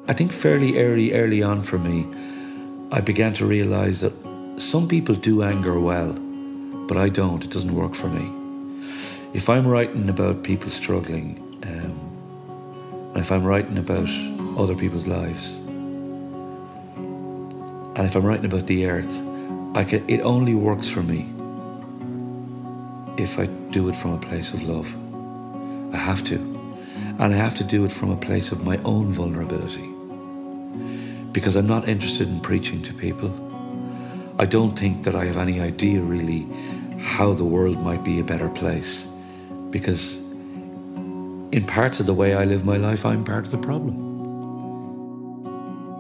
I think fairly early on for me, I began to realise that some people do anger well, but I don't. It doesn't work for me. If I'm writing about people struggling, and if I'm writing about other people's lives, and if I'm writing about the earth, it only works for me if I do it from a place of love. I have to. And I have to do it from a place of my own vulnerability. Because I'm not interested in preaching to people. I don't think that I have any idea really how the world might be a better place. Because in parts of the way I live my life, I'm part of the problem.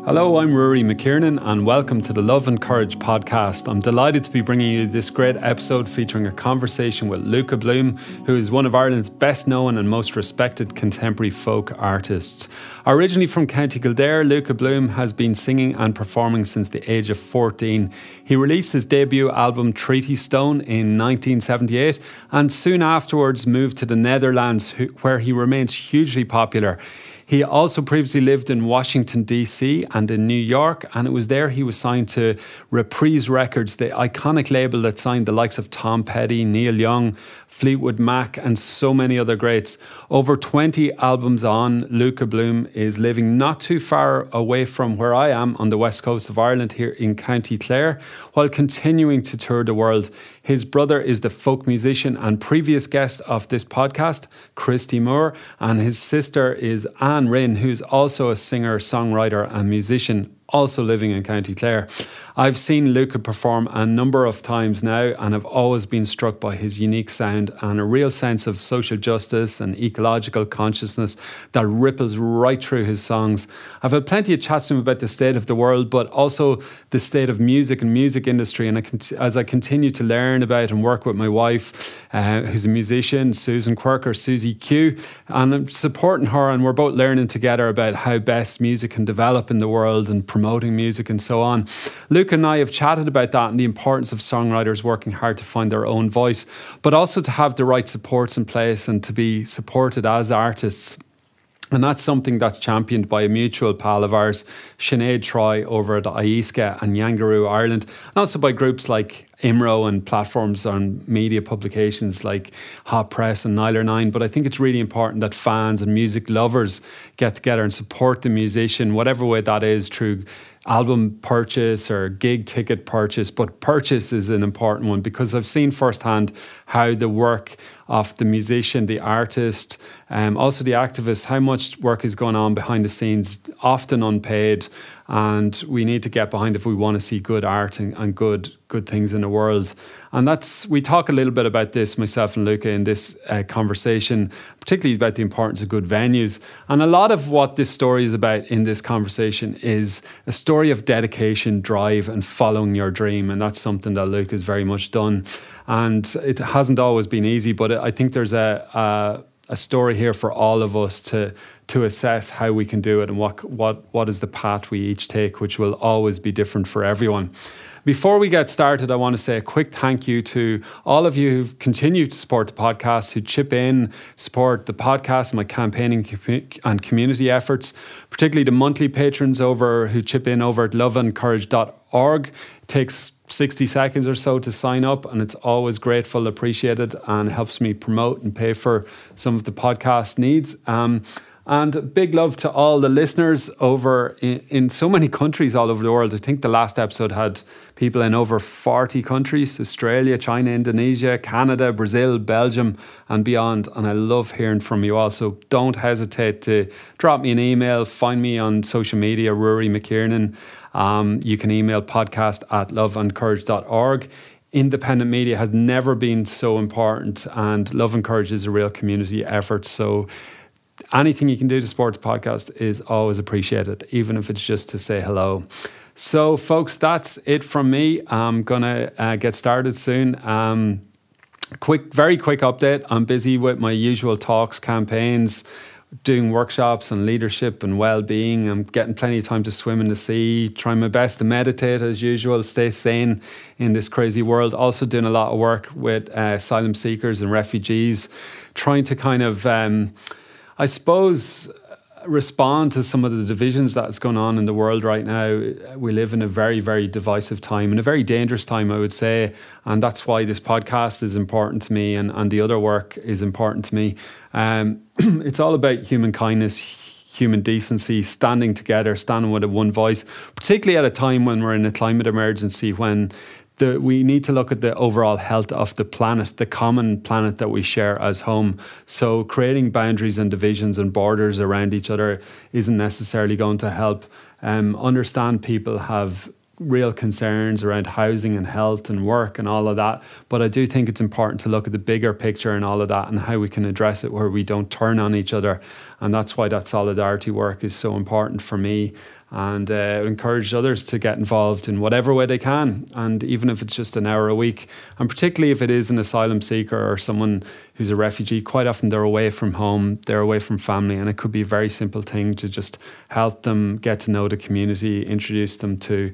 Hello, I'm Rory McKiernan and welcome to the Love and Courage podcast. I'm delighted to be bringing you this great episode featuring a conversation with Luka Bloom, who is one of Ireland's best known and most respected contemporary folk artists. Originally from County Kildare, Luka Bloom has been singing and performing since the age of 14. He released his debut album Treaty Stone in 1978 and soon afterwards moved to the Netherlands, where he remains hugely popular. He also previously lived in Washington, D.C. and in New York, and it was there he was signed to Reprise Records, the iconic label that signed the likes of Tom Petty, Neil Young, Fleetwood Mac and so many other greats. Over 20 albums on, Luka Bloom is living not too far away from where I am on the west coast of Ireland here in County Clare, while continuing to tour the world. His brother is the folk musician and previous guest of this podcast, Christy Moore, and his sister is Anne Rynne, who's also a singer, songwriter and musician, also living in County Clare. I've seen Luka perform a number of times now and have always been struck by his unique sound and a real sense of social justice and ecological consciousness that ripples right through his songs. I've had plenty of chats to him about the state of the world, but also the state of music and music industry. And as I continue to learn about and work with my wife, who's a musician, Susan Quirk, or Susie Q, and I'm supporting her, and we're both learning together about how best music can develop in the world and promoting music and so on. Luka and I have chatted about that and the importance of songwriters working hard to find their own voice, but also to have the right supports in place and to be supported as artists. And that's something that's championed by a mutual pal of ours, Sinead Troy, over at IESCA and Yangaroo Ireland, and also by groups like IMRO and platforms on media publications like Hot Press and Niler 9. But I think it's really important that fans and music lovers get together and support the musician, whatever way that is, through album purchase or gig ticket purchase. But purchase is an important one, because I've seen firsthand how the work of the musician, the artist, also the activist, how much work is going on behind the scenes, often unpaid. And we need to get behind if we want to see good art and good things in the world. And we talk a little bit about this, myself and Luka, in this conversation, particularly about the importance of good venues. And a lot of what this story is about in this conversation is a story of dedication, drive and following your dream. And that's something that Luka has very much done. And it hasn't always been easy, but I think there's a story here for all of us to assess how we can do it and what is the path we each take, which will always be different for everyone. Before we get started, I want to say a quick thank you to all of you who've continued to support the podcast, who chip in, support the podcast, my campaigning and community efforts, particularly the monthly patrons who chip in over at loveandcourage.org. It takes 60 seconds or so to sign up, and it's always grateful, appreciated, and helps me promote and pay for some of the podcast needs. And big love to all the listeners over in so many countries all over the world. I think the last episode had people in over 40 countries: Australia, China, Indonesia, Canada, Brazil, Belgium and beyond. And I love hearing from you all. So don't hesitate to drop me an email, find me on social media, Rory McKiernan. You can email podcast@loveandcourage.org. Independent media has never been so important, and Love and Courage is a real community effort. So anything you can do to support the podcast is always appreciated, even if it's just to say hello. So, folks, that's it from me. I'm going to get started soon. Very quick update. I'm busy with my usual talks, campaigns, doing workshops on leadership and well-being. I'm getting plenty of time to swim in the sea, trying my best to meditate as usual, stay sane in this crazy world. Also doing a lot of work with asylum seekers and refugees, trying to kind of, I suppose, respond to some of the divisions that's going on in the world right now. We live in a very, very divisive time, and a very dangerous time, I would say. And that's why this podcast is important to me, and the other work is important to me. It's all about human kindness, human decency, standing together, standing with one voice, particularly at a time when we're in a climate emergency, when we need to look at the overall health of the planet, the common planet that we share as home. So creating boundaries and divisions and borders around each other isn't necessarily going to help. Understand people have real concerns around housing and health and work and all of that. But I do think it's important to look at the bigger picture and all of that, and how we can address it where we don't turn on each other. And that's why that solidarity work is so important for me. And encourage others to get involved in whatever way they can. And even if it's just an hour a week, and particularly if it is an asylum seeker or someone who's a refugee, quite often they're away from home, they're away from family. And it could be a very simple thing to just help them get to know the community, introduce them to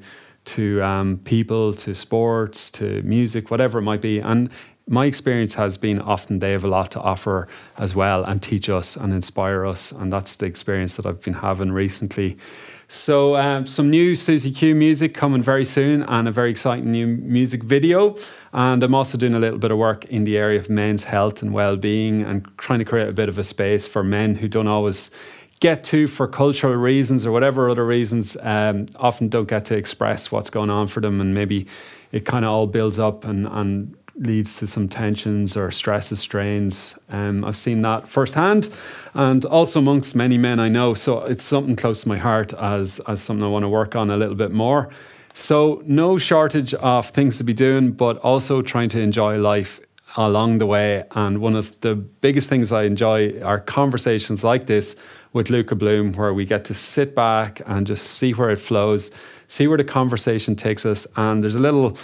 people, to sports, to music, whatever it might be. And my experience has been often they have a lot to offer as well, and teach us and inspire us. And that's the experience that I've been having recently. So some new Susie Q music coming very soon, and a very exciting new music video. And I'm also doing a little bit of work in the area of men's health and well-being, and trying to create a bit of a space for men who don't always get to, for cultural reasons or whatever other reasons, often don't get to express what's going on for them. And maybe it kind of all builds up and leads to some tensions or stresses, strains. I've seen that firsthand, and also amongst many men I know. So it's something close to my heart as something I want to work on a little bit more. So no shortage of things to be doing, but also trying to enjoy life along the way. And one of the biggest things I enjoy are conversations like this with Luka Bloom, where we get to sit back and just see where it flows, see where the conversation takes us. And there's a little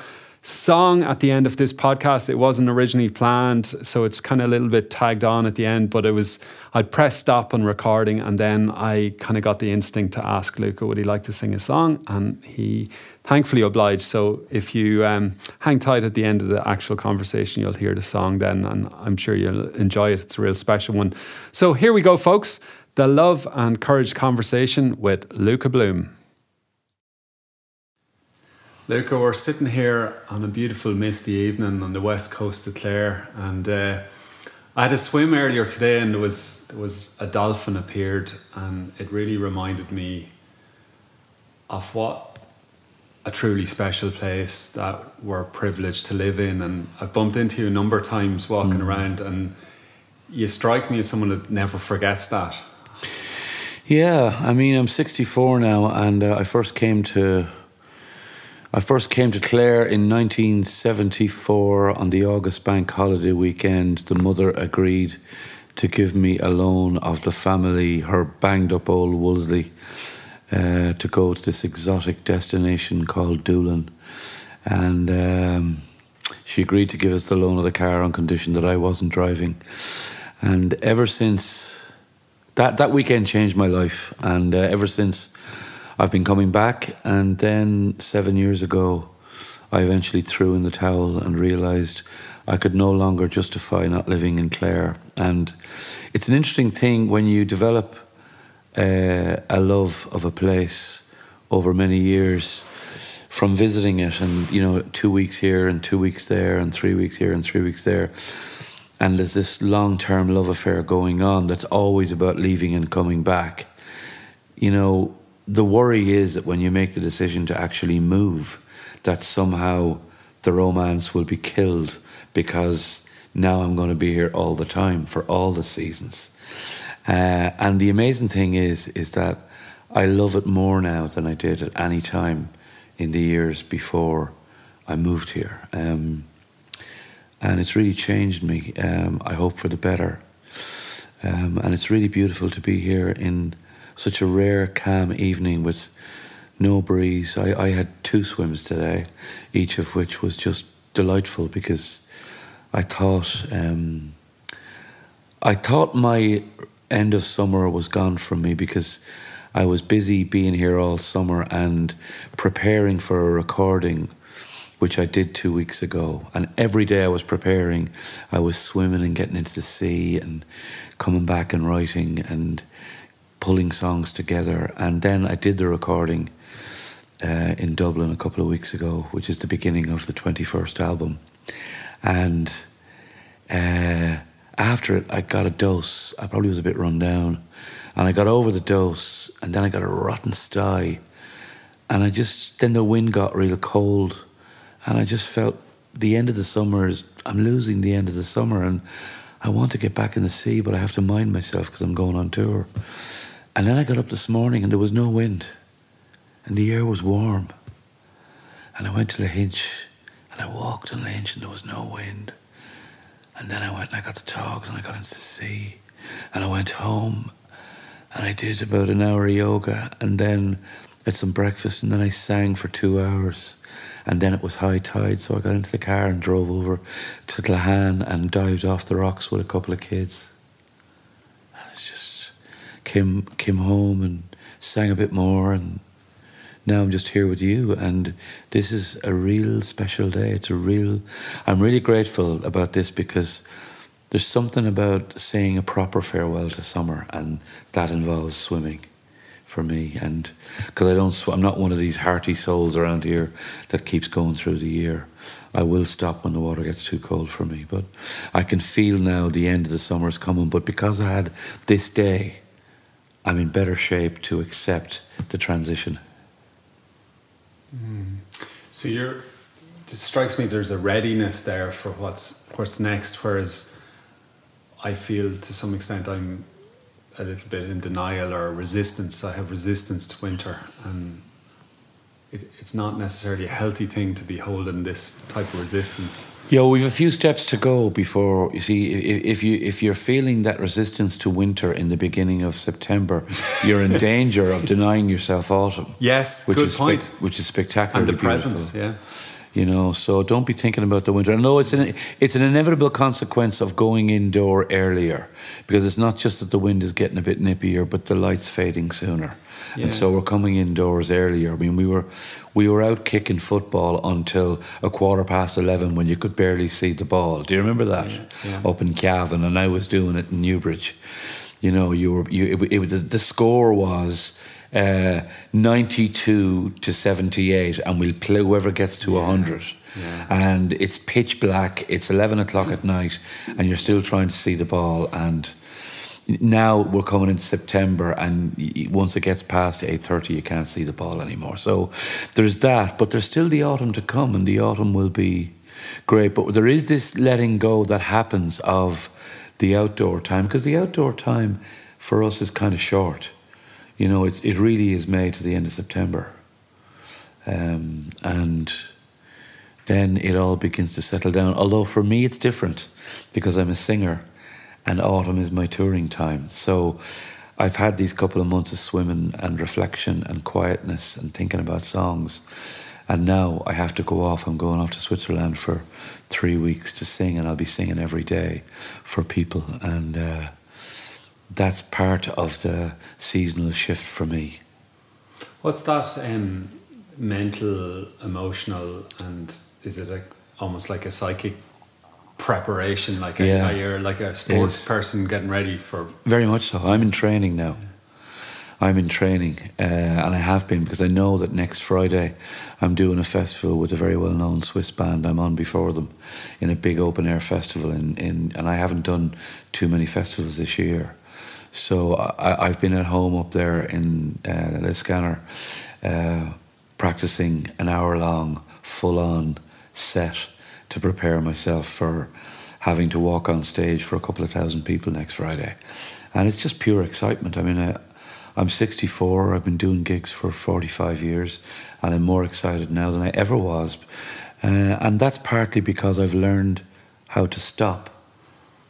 song at the end of this podcast. It wasn't originally planned, so it's kind of a little bit tagged on at the end, but I'd press stop on recording, and then I kind of got the instinct to ask Luka, would he like to sing a song? And he thankfully obliged. So if you hang tight at the end of the actual conversation, you'll hear the song then, and I'm sure you'll enjoy it. It's a real special one. So here we go, folks. The Love and Courage Conversation with Luka Bloom. Luka, we're sitting here on a beautiful misty evening on the west coast of Clare, and I had a swim earlier today, and there was a dolphin appeared, and it really reminded me of what a truly special place that we're privileged to live in. And I've bumped into you a number of times walking around, and you strike me as someone that never forgets that. Yeah, I mean, I'm 64 now, and I first came to Clare in 1974 on the August bank holiday weekend. The mother agreed to give me a loan of the family, her banged up old Wolseley, to go to this exotic destination called Doolin. And she agreed to give us the loan of the car on condition that I wasn't driving. And ever since, that weekend changed my life. And ever since, I've been coming back. And then 7 years ago, I eventually threw in the towel and realised I could no longer justify not living in Clare. And it's an interesting thing when you develop a love of a place over many years from visiting it, and 2 weeks here and 2 weeks there and 3 weeks here and 3 weeks there. And there's this long-term love affair going on that's always about leaving and coming back. The worry is that when you make the decision to actually move, that somehow the romance will be killed, because now I'm going to be here all the time for all the seasons. And the amazing thing is that I love it more now than I did at any time in the years before I moved here. And it's really changed me, I hope for the better. And it's really beautiful to be here in such a rare, calm evening with no breeze. I had 2 swims today, each of which was just delightful, because I thought my end of summer was gone from me, because I was busy being here all summer and preparing for a recording, which I did 2 weeks ago. And every day I was preparing, I was swimming and getting into the sea and coming back and writing. And pulling songs together. And then I did the recording in Dublin a couple of weeks ago, which is the beginning of the 21st album. And after it, I got a dose. I probably was a bit run down. And I got over the dose, and then I got a rotten sty. And then the wind got real cold. And I just felt the end of the summer I'm losing the end of the summer. And I want to get back in the sea, but I have to mind myself because I'm going on tour. And then I got up this morning and there was no wind. And the air was warm. And I went to Lahinch and I walked on Lahinch and there was no wind. And then I went and I got the togs and I got into the sea. And I went home and I did about an hour of yoga and then had some breakfast and then I sang for 2 hours. And then it was high tide, so I got into the car and drove over to Tlahan and dived off the rocks with a couple of kids. And it's just came home and sang a bit more, and now I'm just here with you. And this is a real special day. I'm really grateful about this because there's something about saying a proper farewell to summer, and that involves swimming. For me, and because I'm not one of these hearty souls around here that keeps going through the year. I will stop when the water gets too cold for me, but I can feel now the end of the summer is coming. But because I had this day, I'm in better shape to accept the transition. So it strikes me there's a readiness there for what's next, whereas I feel to some extent I'm a little bit in denial or resistance. I have resistance to winter, and it's not necessarily a healthy thing to be holding this type of resistance. Yeah, we've a few steps to go before, you see, if you're feeling that resistance to winter in the beginning of September, you're in danger of denying yourself autumn. Yes, which good is point. Which is spectacularly and the beautiful. presence, yeah. You know, so don't be thinking about the winter. I know it's an inevitable consequence of going indoor earlier, because it's not just that the wind is getting a bit nippier, but the light's fading sooner. Yeah. And so we're coming indoors earlier. I mean, we were out kicking football until 11:15 when you could barely see the ball. Do you remember that? Yeah. Up in Cavan, and I was doing it in Newbridge. You know, the score was 92 to 78, and we'll play whoever gets to 100. Yeah. And it's pitch black, it's 11 o'clock at night, and you're still trying to see the ball. And now we're coming into September, and once it gets past 8:30, you can't see the ball anymore. So there's that, but there's still the autumn to come, and the autumn will be great. But there is this letting go that happens of the outdoor time, because the outdoor time for us is kind of short. You know, it really is May to the end of September. And then it all begins to settle down. Although for me it's different, because I'm a singer and autumn is my touring time. So I've had these couple of months of swimming and reflection and quietness and thinking about songs. And now I have to go off. I'm going off to Switzerland for 3 weeks to sing, and I'll be singing every day for people. And that's part of the seasonal shift for me. What's that mental, emotional, and is it almost like a psychic preparation? Like you're like a sports person getting ready for... Very much so. I'm in training now. I'm in training, and I have been, because I know that next Friday I'm doing a festival with a very well-known Swiss band. I'm on before them in a big open-air festival, and I haven't done too many festivals this year. So I've been at home up there in Les Scanner, practicing an hour-long, full-on set to prepare myself for having to walk on stage for a couple of thousand people next Friday. And it's just pure excitement. I mean, I'm 64, I've been doing gigs for 45 years, and I'm more excited now than I ever was. And that's partly because I've learned how to stop.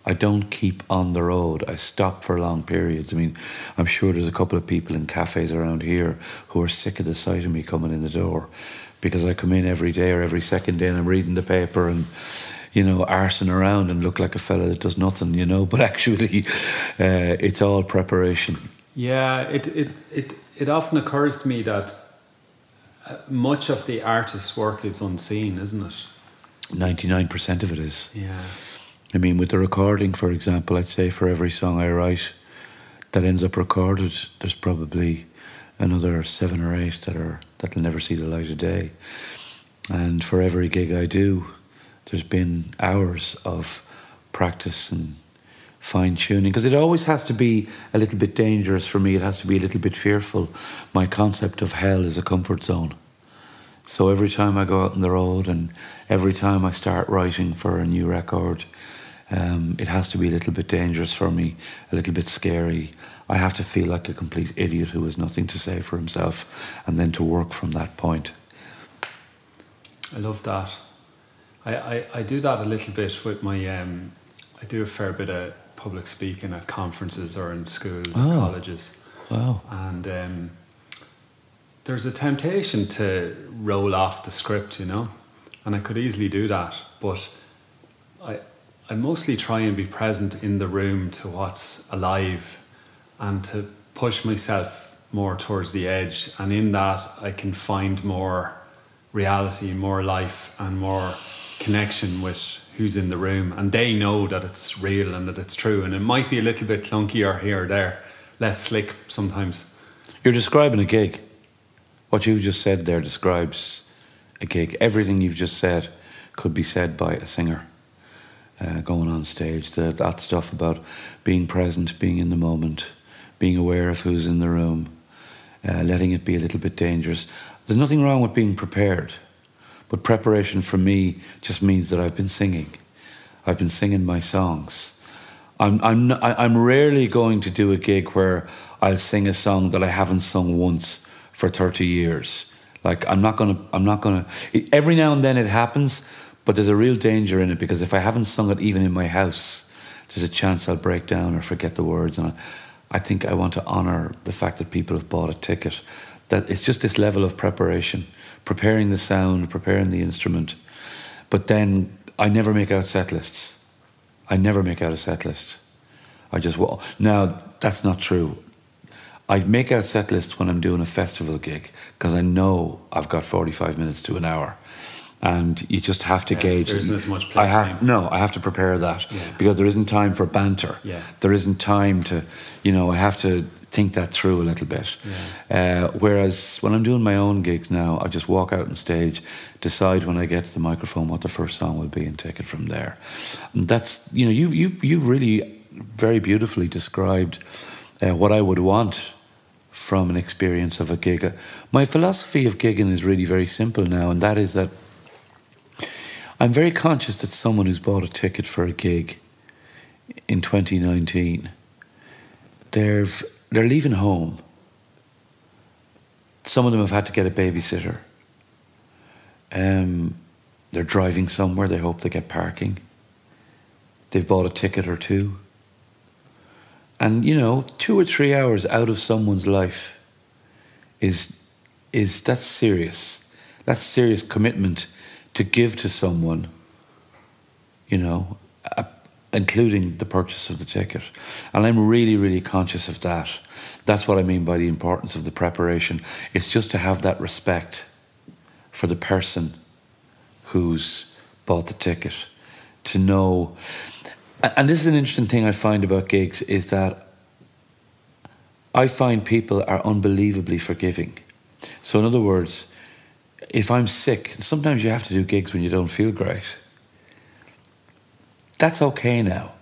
I don't keep on the road. I stop for long periods. I mean, I'm sure there's a couple of people in cafes around here who are sick of the sight of me coming in the door, because I come in every day or every second day and I'm reading the paper and, you know, arsing around and look like a fella that does nothing, you know, but actually it's all preparation. Yeah, it often occurs to me that much of the artist's work is unseen, isn't it? 99% of it is. Yeah. I mean, with the recording, for example, I'd say for every song I write, that ends up recorded, there's probably another 7 or 8 that'll never see the light of day. And for every gig I do, there's been hours of practice and fine-tuning, because it always has to be a little bit dangerous for me. It has to be a little bit fearful. My concept of hell is a comfort zone. So every time I go out on the road and every time I start writing for a new record, it has to be a little bit dangerous for me, a little bit scary. I have to feel like a complete idiot who has nothing to say for himself, and then to work from that point. I love that. I do that a little bit with my... I do a fair bit of public speaking at conferences or in schools or colleges. Wow. And there's a temptation to roll off the script, you know, and I could easily do that, but I mostly try and be present in the room to what's alive and to push myself more towards the edge, and in that I can find more reality, more life and more connection with who's in the room, and they know that it's real and that it's true, and it might be a little bit clunkier here or there, less slick sometimes. You're describing a gig. What you've just said there describes a gig. Everything you've just said could be said by a singer going on stage. That stuff about being present, being in the moment, being aware of who's in the room, letting it be a little bit dangerous. There's nothing wrong with being prepared, but preparation for me just means that I've been singing. I've been singing my songs. I'm rarely going to do a gig where I'll sing a song that I haven't sung once for 30 years. Like, I'm not gonna, every now and then it happens, but there's a real danger in it, because if I haven't sung it even in my house, there's a chance I'll break down or forget the words. And I think I want to honour the fact that people have bought a ticket, that it's just this level of preparation, preparing the sound, preparing the instrument. But then I never make out set lists. I never make out a set list. I just, now that's not true. I make out set lists when I'm doing a festival gig, because I know I've got 45 minutes to an hour. And you just have to gauge. There isn't as much play time. No, I have to prepare that, because there isn't time for banter. Yeah. There isn't time to, I have to think that through a little bit. Yeah. Whereas when I'm doing my own gigs now, I just walk out on stage, decide when I get to the microphone what the first song will be, and take it from there. And that's, you've really very beautifully described what I would want from an experience of a gig. My philosophy of gigging is really very simple now, and that is that I'm very conscious that someone who's bought a ticket for a gig in 2019, they're leaving home. Some of them have had to get a babysitter. They're driving somewhere, they hope they get parking. They've bought a ticket or two. And, 2 or 3 hours out of someone's life that's serious. That's serious commitment to give to someone, including the purchase of the ticket. And I'm really, really conscious of that. That's what I mean by the importance of the preparation. It's just to have that respect for the person who's bought the ticket, to know. And this is an interesting thing I find about gigs, is that I find people are unbelievably forgiving. So in other words, if I'm sick, sometimes you have to do gigs when you don't feel great. That's okay now,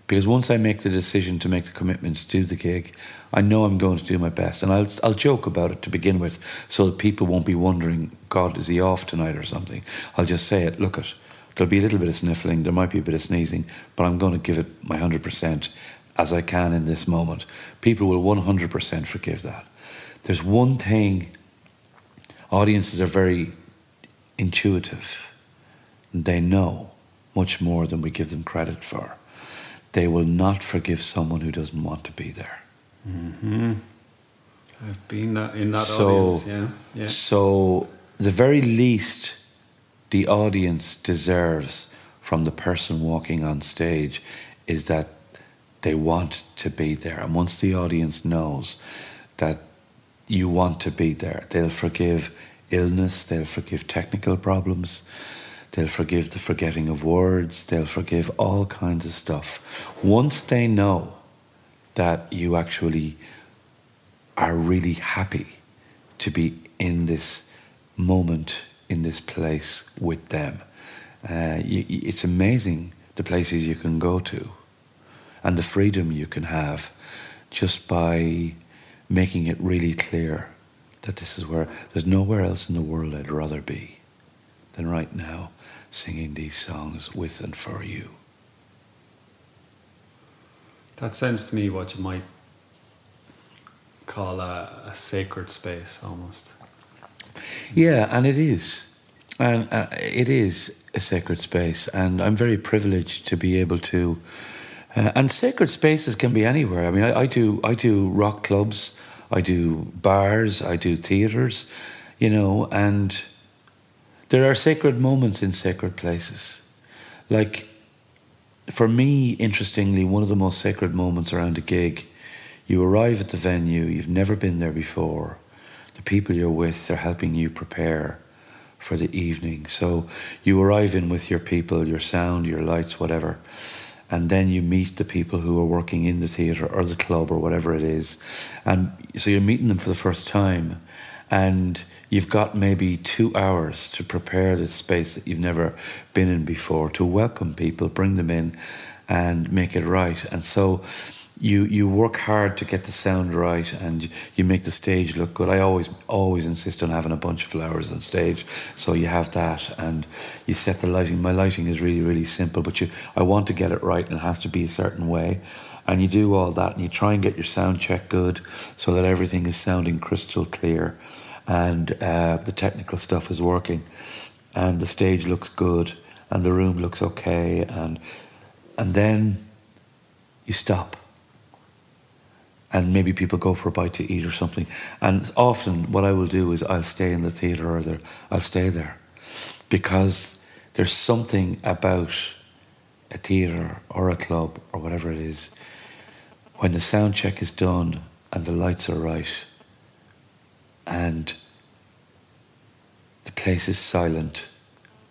because once I make the decision to make the commitment to do the gig, I know I'm going to do my best, and I'll joke about it to begin with, so that people won't be wondering, God, is he off tonight or something? I'll just say it. Look, there'll be a little bit of sniffling, there might be a bit of sneezing, but I'm going to give it my 100% as I can in this moment. People will 100% forgive that. There's one thing. Audiences are very intuitive. They know much more than we give them credit for. They will not forgive someone who doesn't want to be there. Mm-hmm. I've been in that audience, yeah. So the very least the audience deserves from the person walking on stage is that they want to be there. And once the audience knows that you want to be there, they'll forgive illness, they'll forgive technical problems, they'll forgive the forgetting of words, they'll forgive all kinds of stuff. Once they know that you actually are really happy to be in this moment, in this place with them. It's amazing the places you can go to and the freedom you can have just by making it really clear that this is where, there's nowhere else in the world I'd rather be than right now singing these songs with and for you. That sounds to me what you might call a sacred space almost. Yeah, and it is. And it is a sacred space, and I'm very privileged to be able to. And sacred spaces can be anywhere. I mean, I do rock clubs, I do bars, I do theatres, you know, and there are sacred moments in sacred places. Like, for me, interestingly, one of the most sacred moments around a gig, you arrive at the venue, you've never been there before. The people you're with, they're helping you prepare for the evening. So you arrive in with your people, your sound, your lights, whatever. And then you meet the people who are working in the theatre or the club or whatever it is. And so you're meeting them for the first time. And you've got maybe 2 hours to prepare this space that you've never been in before, to welcome people, bring them in and make it right. And so you work hard to get the sound right, and you make the stage look good. I always insist on having a bunch of flowers on stage, so you have that, and you set the lighting. My lighting is really, really simple, but I want to get it right, and it has to be a certain way. And you do all that, and you try and get your sound check good so that everything is sounding crystal clear, and the technical stuff is working, and the stage looks good, and the room looks okay, and then you stop. And maybe people go for a bite to eat or something. And often what I will do is I'll stay in the theatre, or I'll stay there. Because there's something about a theatre or a club or whatever it is, when the sound check is done and the lights are right and the place is silent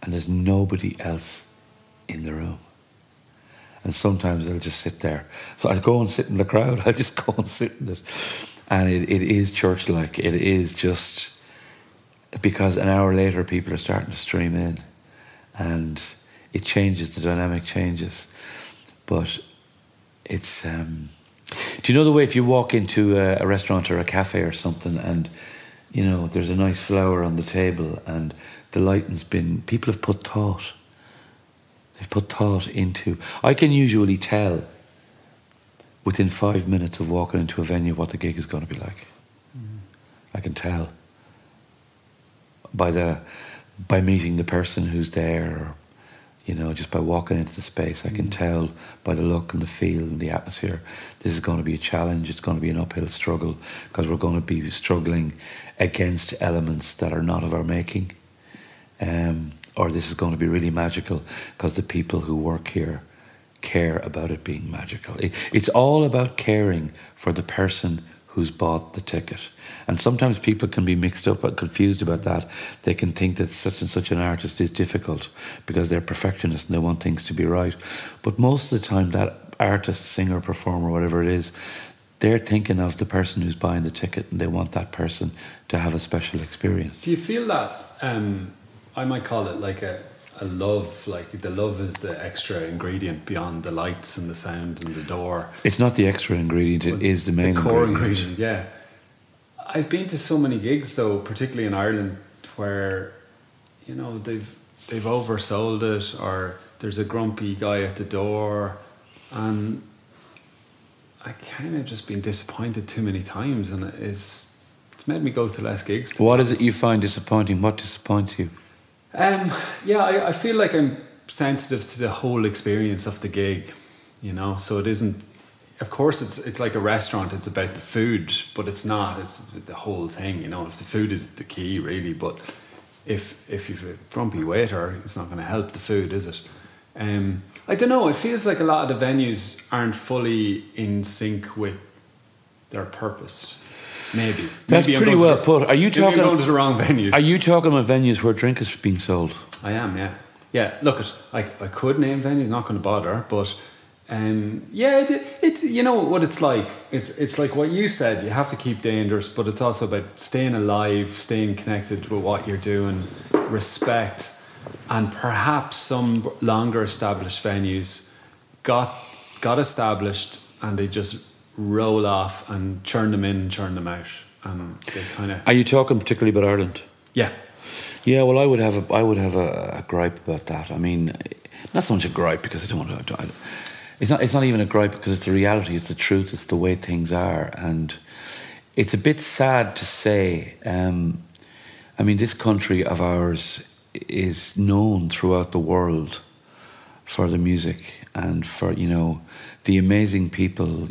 and there's nobody else in the room. And sometimes I'll just sit there. So I'll go and sit in the crowd. I'll just go and sit in it. And it is church-like. It is just because an hour later people are starting to stream in. And it changes, the dynamic changes. But it's... do you know the way if you walk into a restaurant or a cafe or something and, you know, there's a nice flower on the table and the lighting's been... People have put thought. They've put thought into... I can usually tell within 5 minutes of walking into a venue what the gig is going to be like. Mm. I can tell by meeting the person who's there, or, you know, just by walking into the space. I can tell by the look and the feel and the atmosphere. This is going to be a challenge. It's going to be an uphill struggle because we're going to be struggling against elements that are not of our making. Or this is going to be really magical because the people who work here care about it being magical. It's all about caring for the person who's bought the ticket. And sometimes people can be mixed up and confused about that. They can think that such and such an artist is difficult because they're perfectionists and they want things to be right. But most of the time that artist, singer, performer, whatever it is, they're thinking of the person who's buying the ticket and they want that person to have a special experience. Do you feel that... I might call it like a love, like the love is the extra ingredient beyond the lights and the sound and the door. It's not the extra ingredient, it is the main core ingredient. Yeah. I've been to so many gigs though, particularly in Ireland, where, you know, they've oversold it, or there's a grumpy guy at the door, and I kind of just been disappointed too many times, and it's made me go to less gigs. What is it you find disappointing? What disappoints you? I feel like I'm sensitive to the whole experience of the gig, you know. So it isn't. Of course, it's like a restaurant. It's about the food, but it's not. It's the whole thing, you know. If the food is the key, really, but if you've a grumpy waiter, it's not going to help the food, is it? I don't know. It feels like a lot of the venues aren't fully in sync with their purpose. Maybe that's pretty well put. Are you talking? I'm going to the wrong venues. Are you talking about venues where drink is being sold? I am. Yeah. Look, I could name venues. Not going to bother, but It's you know what it's like. It's like what you said. You have to keep dangerous, but it's also about staying alive, staying connected with what you're doing, respect, and perhaps some longer established venues got established and they just roll off and churn them in, churn them out, and they kind of. Are you talking particularly about Ireland? Yeah. Yeah, well, I would have a gripe about that. I mean, not so much a gripe because I don't want to. It's not even a gripe because it's the reality. It's the truth. It's the way things are, and it's a bit sad to say. I mean, this country of ours is known throughout the world for the music and for the amazing people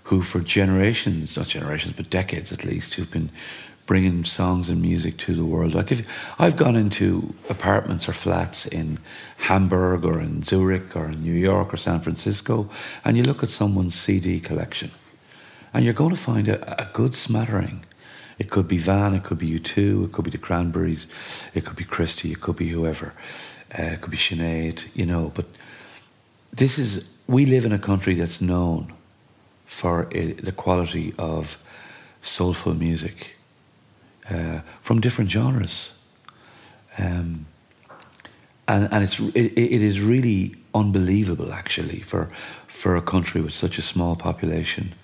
who for generations, not generations, but decades at least, who've been bringing songs and music to the world. Like if I've gone into apartments or flats in Hamburg or in Zurich or in New York or San Francisco, and you look at someone's CD collection, and you're going to find a good smattering. It could be Van, it could be U2, it could be the Cranberries, it could be Christy, it could be whoever, it could be Sinead, but we live in a country that's known for the quality of soulful music. From different genres, and it is really unbelievable actually for a country with such a small population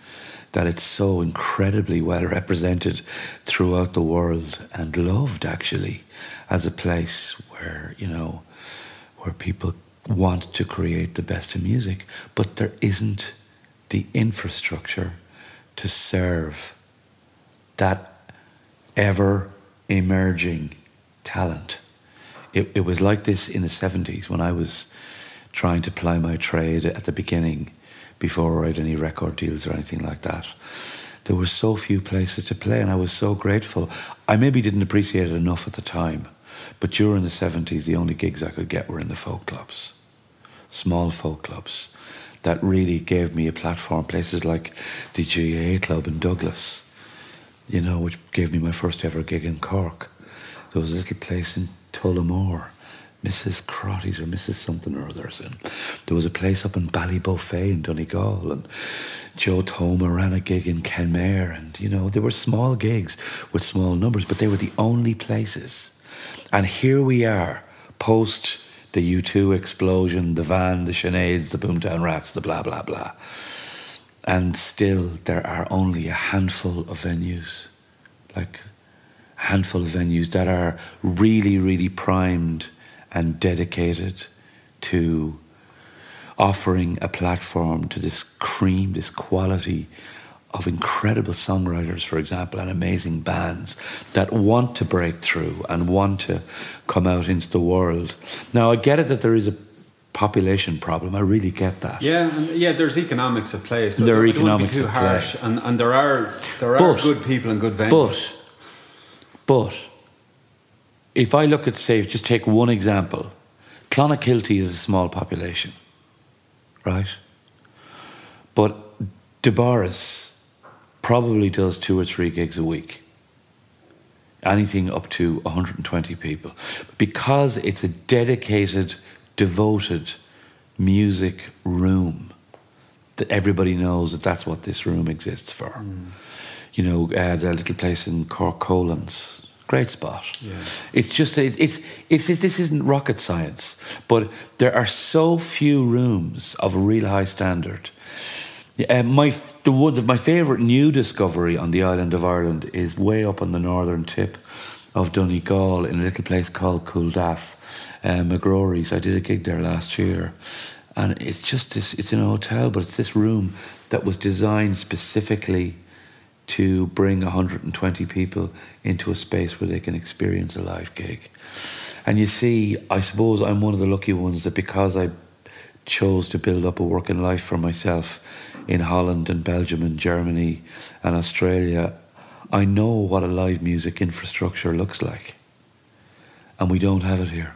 that it's so incredibly well represented throughout the world and loved actually as a place where where people want to create the best of music, but there isn't the infrastructure to serve that ever emerging talent. It was like this in the 70s when I was trying to ply my trade at the beginning before I had any record deals or anything like that. There were so few places to play and I was so grateful. I maybe didn't appreciate it enough at the time, but during the 70s the only gigs I could get were in the folk clubs, small folk clubs that really gave me a platform, places like the GAA Club in Douglas, which gave me my first ever gig in Cork. There was a little place in Tullamore, Mrs. Crotty's or Mrs. something or others. And there was a place up in Ballybuffet in Donegal, and Joe Thoma ran a gig in Kenmare, and there were small gigs with small numbers, but they were the only places. And here we are, post the U2 explosion, the Van, the Sineads, the Boomtown Rats, the blah blah blah. And still there are only a handful of venues, that are really, really primed and dedicated to offering a platform to this cream, this quality of incredible songwriters, for example, and amazing bands that want to break through and want to come out into the world. Now, I get it that there is a population problem. I really get that. Yeah, there's economics at play. So there are economics at play. And there are good people and good venues. But if I look at, say, just take one example, Clonakilty is a small population, right? But DeBarris probably does 2 or 3 gigs a week. Anything up to 120 people. Because it's a dedicated, devoted music room that everybody knows that's what this room exists for. The little place in Cork Colans, great spot. Yeah. It's just this isn't rocket science, but there are so few rooms of a real high standard. My favourite new discovery on the island of Ireland is way up on the northern tip of Donegal in a little place called Culdaff, McGrory's. I did a gig there last year, and it's just this. It's in a hotel, but it's this room that was designed specifically to bring 120 people into a space where they can experience a live gig. And you see, I suppose I'm one of the lucky ones that because I chose to build up a working life for myself in Holland and Belgium and Germany and Australia, I know what a live music infrastructure looks like. And we don't have it here.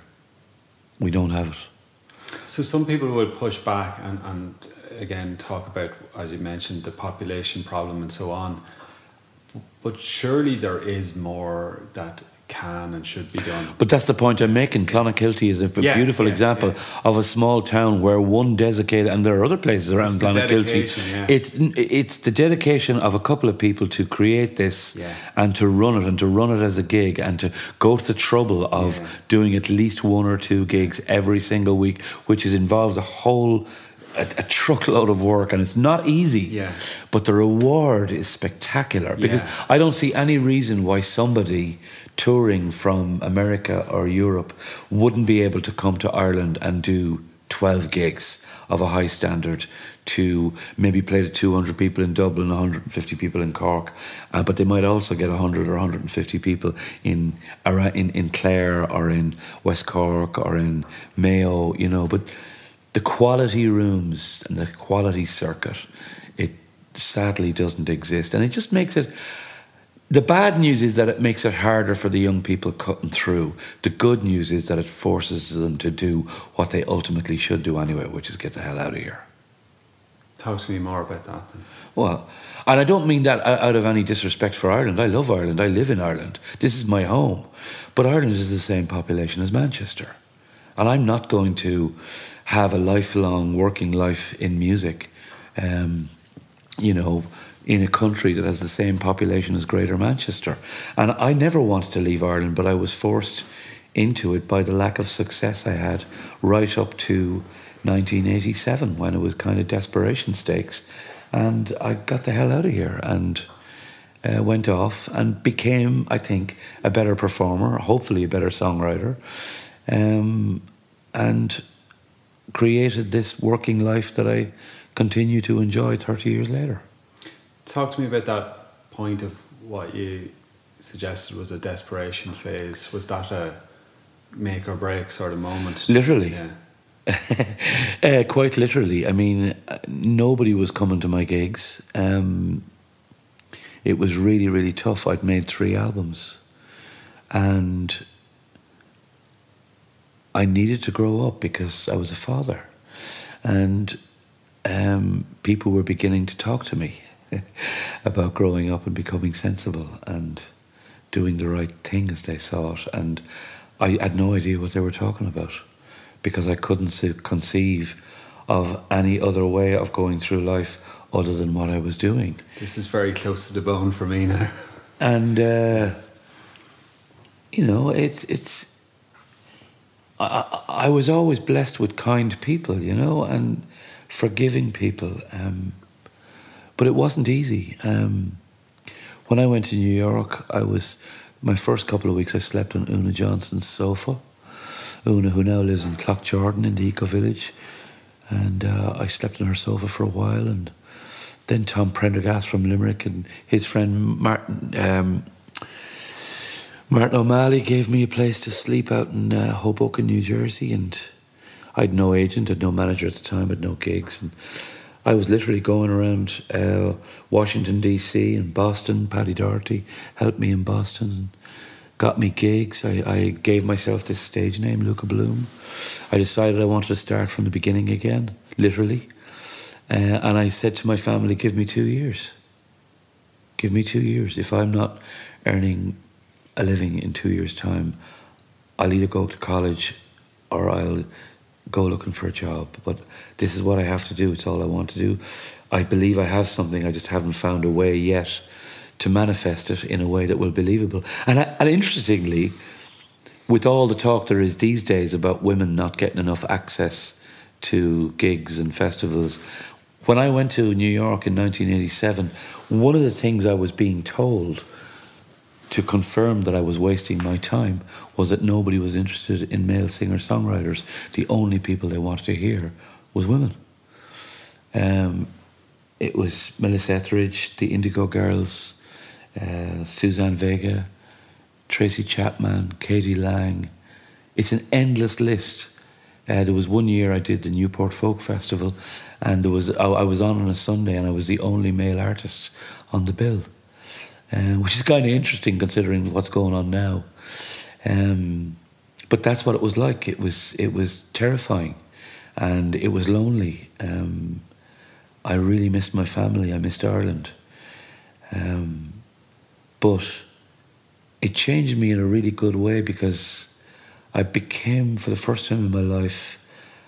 We don't have it. So some people would push back and again talk about, as you mentioned, the population problem and so on. But surely there is more that can and should be done. But that's the point I'm making. Clonakilty is a beautiful example of a small town where one dedicated, and there are other places around Clonakilty. It's the dedication of a couple of people to create this and to run it as a gig, and to go to the trouble of doing at least 1 or 2 gigs every single week, which involves a truckload of work, and it's not easy. But the reward is spectacular, because I don't see any reason why somebody touring from America or Europe wouldn't be able to come to Ireland and do 12 gigs of a high standard, to maybe play to 200 people in Dublin, 150 people in Cork, but they might also get 100 or 150 people in Clare or in West Cork or in Mayo, but the quality rooms and the quality circuit, it sadly doesn't exist, and it just makes it. The bad news is that it makes it harder for the young people cutting through. The good news is that it forces them to do what they ultimately should do anyway, which is get the hell out of here. Talk to me more about that then. Well, and I don't mean that out of any disrespect for Ireland. I love Ireland. I live in Ireland. This is my home. But Ireland is the same population as Manchester. And I'm not going to have a lifelong working life in music, in a country that has the same population as Greater Manchester. And I never wanted to leave Ireland, but I was forced into it by the lack of success I had right up to 1987, when it was kind of desperation stakes. And I got the hell out of here and went off and became, I think, a better performer, hopefully a better songwriter, and created this working life that I continue to enjoy 30 years later. Talk to me about that point of what you suggested was a desperation phase. Was that a make or break sort of moment? Literally. Quite literally. I mean, nobody was coming to my gigs. It was really, really tough. I'd made 3 albums and I needed to grow up because I was a father, and people were beginning to talk to me about growing up and becoming sensible and doing the right thing as they saw it. And I had no idea what they were talking about, because I couldn't conceive of any other way of going through life other than what I was doing. This is very close to the bone for me now. And, I was always blessed with kind people, and forgiving people. But it wasn't easy. When I went to New York, my first couple of weeks I slept on Una Johnson's sofa. Una, who now lives in Clough-Jordan in the Eco-Village. And I slept on her sofa for a while. And then Tom Prendergast from Limerick and his friend Martin O'Malley gave me a place to sleep out in Hoboken, New Jersey. And I had no agent, had no manager at the time, had no gigs. And I was literally going around Washington, D.C. and Boston. Paddy Doherty helped me in Boston and got me gigs. I gave myself this stage name, Luka Bloom. I decided I wanted to start from the beginning again, literally. And I said to my family, give me 2 years. Give me 2 years. If I'm not earning a living in 2 years' time, I'll either go to college or I'll go looking for a job. But this is what I have to do. It's all I want to do. I believe I have something. I just haven't found a way yet to manifest it in a way that will be believable. And interestingly, with all the talk there is these days about women not getting enough access to gigs and festivals, when I went to New York in 1987, one of the things I was being told to confirm that I was wasting my time was that nobody was interested in male singer-songwriters. The only people they wanted to hear was women. It was Melissa Etheridge, the Indigo Girls, Suzanne Vega, Tracy Chapman, Katie Lang. It's an endless list. There was one year I did the Newport Folk Festival, and I was on a Sunday and I was the only male artist on the bill, which is kind of interesting considering what's going on now. But that's what it was like. It was terrifying, and it was lonely. I really missed my family. I missed Ireland. But it changed me in a really good way, because I became, for the first time in my life,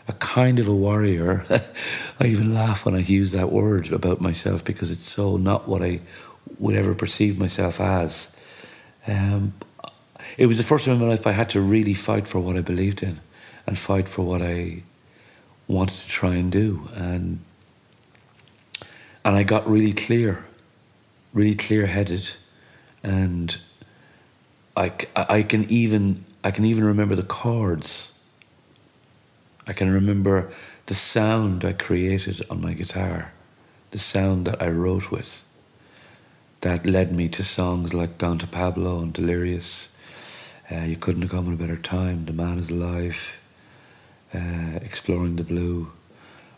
a kind of a warrior. I even laugh when I use that word about myself, because it's so not what I would ever perceive myself as. It was the first time in my life I had to really fight for what I believed in and fight for what I wanted to try and do. And I got really clear-headed, and I can even remember the chords. I can remember the sound I created on my guitar, the sound that I wrote with, that led me to songs like Gone to Pablo and Delirious, You Couldn't Have Come at a Better Time, The Man Is Alive, Exploring the Blue.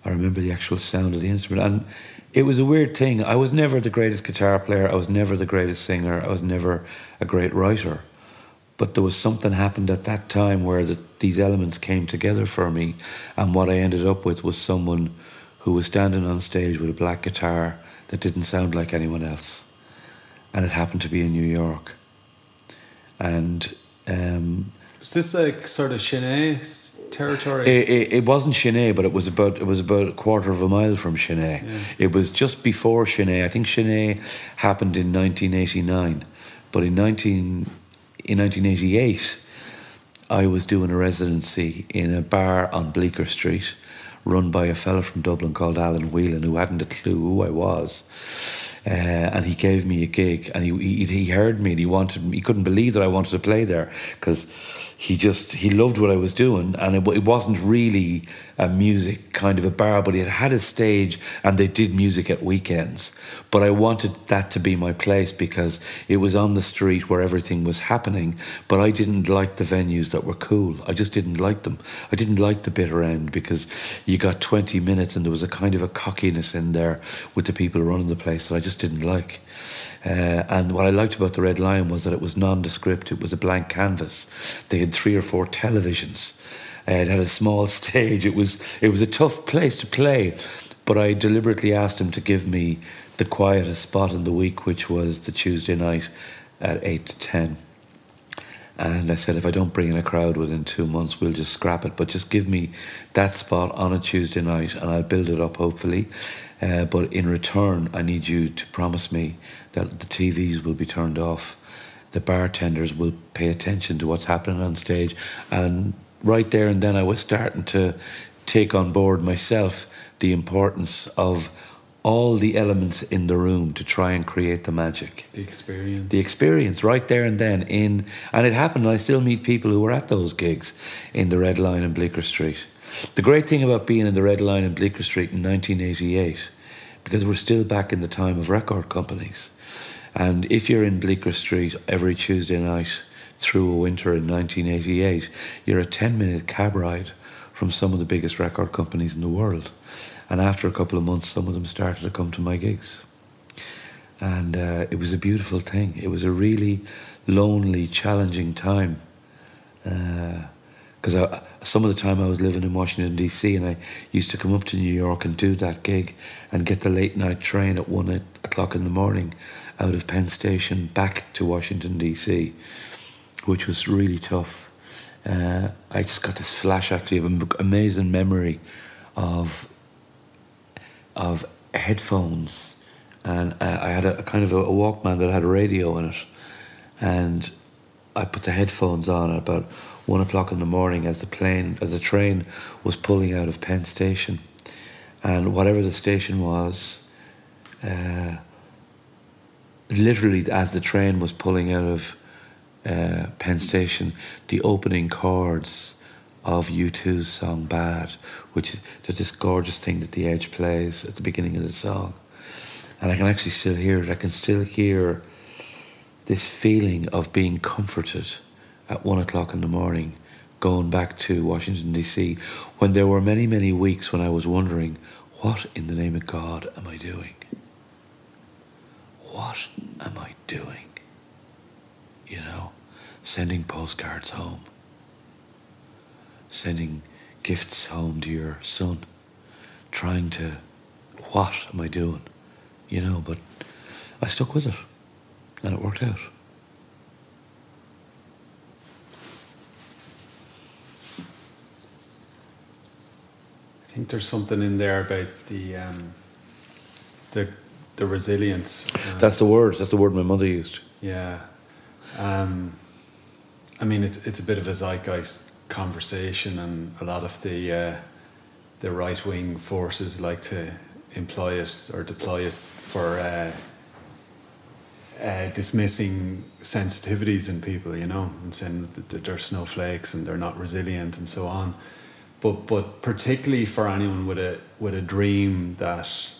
I remember the actual sound of the instrument. And it was a weird thing. I was never the greatest guitar player. I was never the greatest singer. I was never a great writer. But there was something happened at that time where these elements came together for me. And what I ended up with was someone who was standing on stage with a black guitar that didn't sound like anyone else. And it happened to be in New York. And was this like sort of Sinead territory? It wasn't Sinead, but it was about a quarter of a mile from Sinead. Yeah. It was just before Sinead. I think Sinead happened in 1989, but in 1988, I was doing a residency in a bar on Bleecker Street, run by a fella from Dublin called Alan Whelan, who hadn't a clue who I was. And he gave me a gig, and he heard me, and he couldn't believe that I wanted to play there, because he loved what I was doing, and it wasn't really a music kind of a bar, but it had a stage, and they did music at weekends. But I wanted that to be my place, because it was on the street where everything was happening, but I didn't like the venues that were cool. I just didn't like them. I didn't like the bitter end, because you got 20 minutes and there was a kind of a cockiness in there with the people running the place that I just didn't like. And what I liked about the Red Lion was that it was nondescript. It was a blank canvas. They had 3 or 4 televisions. It had a small stage. It was a tough place to play, but I deliberately asked him to give me the quietest spot in the week, which was the Tuesday night at 8 to 10. And I said, if I don't bring in a crowd within 2 months, we'll just scrap it. But just give me that spot on a Tuesday night and I'll build it up, hopefully. But in return, I need you to promise me that the TVs will be turned off. The bartenders will pay attention to what's happening on stage. And right there and then I was starting to take on board myself the importance of all the elements in the room to try and create the magic. The experience. The experience, right there and then. And it happened, and I still meet people who were at those gigs in the Red Lion in Bleecker Street. The great thing about being in the Red Lion in Bleecker Street in 1988, because we're still back in the time of record companies, and if you're in Bleecker Street every Tuesday night through a winter in 1988, you're a 10-minute cab ride from some of the biggest record companies in the world. And after a couple of months, some of them started to come to my gigs. And it was a beautiful thing. It was a really lonely, challenging time. Because some of the time I was living in Washington, D.C., and I used to come up to New York and do that gig and get the late night train at 1 o'clock in the morning out of Penn Station back to Washington, D.C., which was really tough. I just got this flash, actually, of an amazing memory of headphones, and I had a kind of a Walkman that had a radio in it, and I put the headphones on at about 1 o'clock in the morning as the train was pulling out of Penn Station, and whatever the station was, literally as the train was pulling out of Penn Station, the opening chords of U2's song Bad, which there's this gorgeous thing that The Edge plays at the beginning of the song, and I can actually still hear it. I can still hear this feeling of being comforted at 1 o'clock in the morning going back to Washington, D.C., when there were many, many weeks when I was wondering, what in the name of God am I doing? What am I doing? You know, sending postcards home, sending gifts home to your son, trying to, what am I doing? You know, but I stuck with it, and it worked out. think there's something in there about the resilience. That's the word. That's the word my mother used. Yeah. I mean, it's a bit of a zeitgeist conversation, and a lot of the right-wing forces like to employ it or deploy it for dismissing sensitivities in people, you know, and saying that they're snowflakes and they're not resilient and so on. But particularly for anyone with a dream that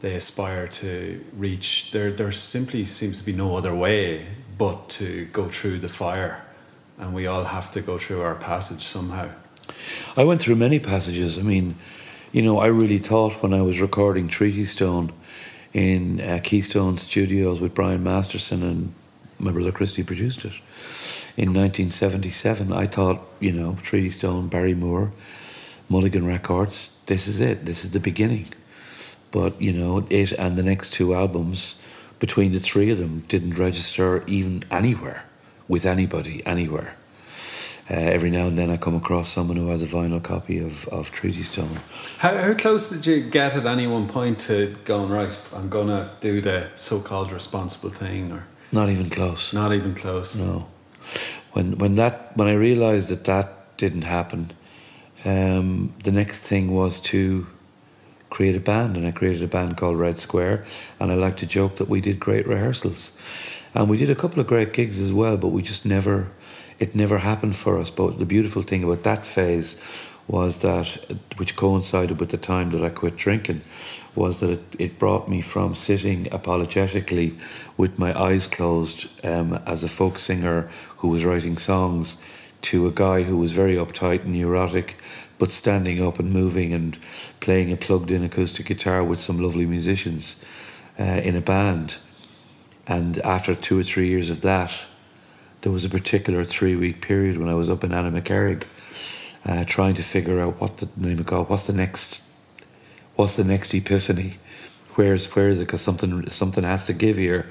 they aspire to reach, there simply seems to be no other way but to go through the fire, and we all have to go through our passage somehow. I went through many passages. I mean, you know, I really thought when I was recording Treaty Stone in Keystone Studios with Brian Masterson, and my brother Christy produced it in 1977, I thought, you know, Treaty Stone, Barry Moore, Mulligan Records, this is it, this is the beginning. But, you know, it and the next two albums, between the three of them, didn't register even anywhere with anybody, anywhere. Every now and then I come across someone who has a vinyl copy of Treaty Stone. How close did you get at any one point to going, right, I'm going to do the so-called responsible thing? Or not even close. Not even close. No. When I realised that didn't happen, the next thing was to create a band, and I created a band called Red Square, and I like to joke that we did great rehearsals. And we did a couple of great gigs as well, but we just it never happened for us. But the beautiful thing about that phase was that, which coincided with the time that I quit drinking, was that it brought me from sitting apologetically with my eyes closed as a folk singer who was writing songs to a guy who was very uptight and neurotic, but standing up and moving and playing a plugged-in acoustic guitar with some lovely musicians in a band. And after 2 or 3 years of that, there was a particular 3-week period when I was up in Annamecarrig trying to figure out what the name of God, what's the next epiphany? Where is it? Because something has to give here.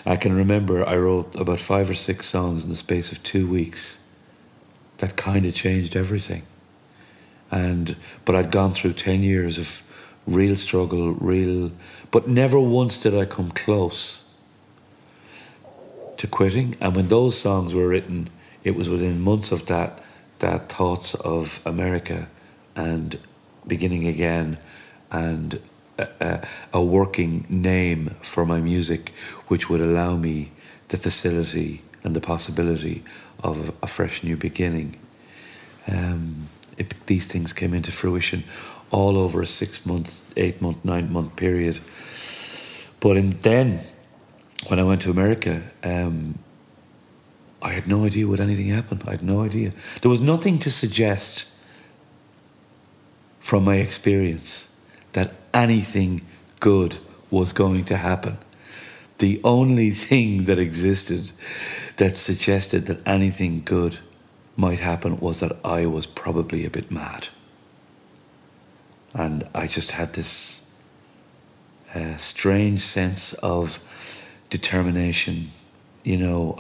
I can remember I wrote about 5 or 6 songs in the space of 2 weeks. That kind of changed everything. But I'd gone through 10 years of real struggle, but never once did I come close to quitting. And when those songs were written, it was within months of that thoughts of America and beginning again, and a working name for my music, which would allow me the facility and the possibility of a fresh new beginning. These things came into fruition all over a 6-month, 8-month, 9-month period. But then, when I went to America, I had no idea would anything happen. I had no idea. There was nothing to suggest from my experience that anything good was going to happen. The only thing that existed that suggested that anything good might happen was that I was probably a bit mad. And I just had this strange sense of determination, you know,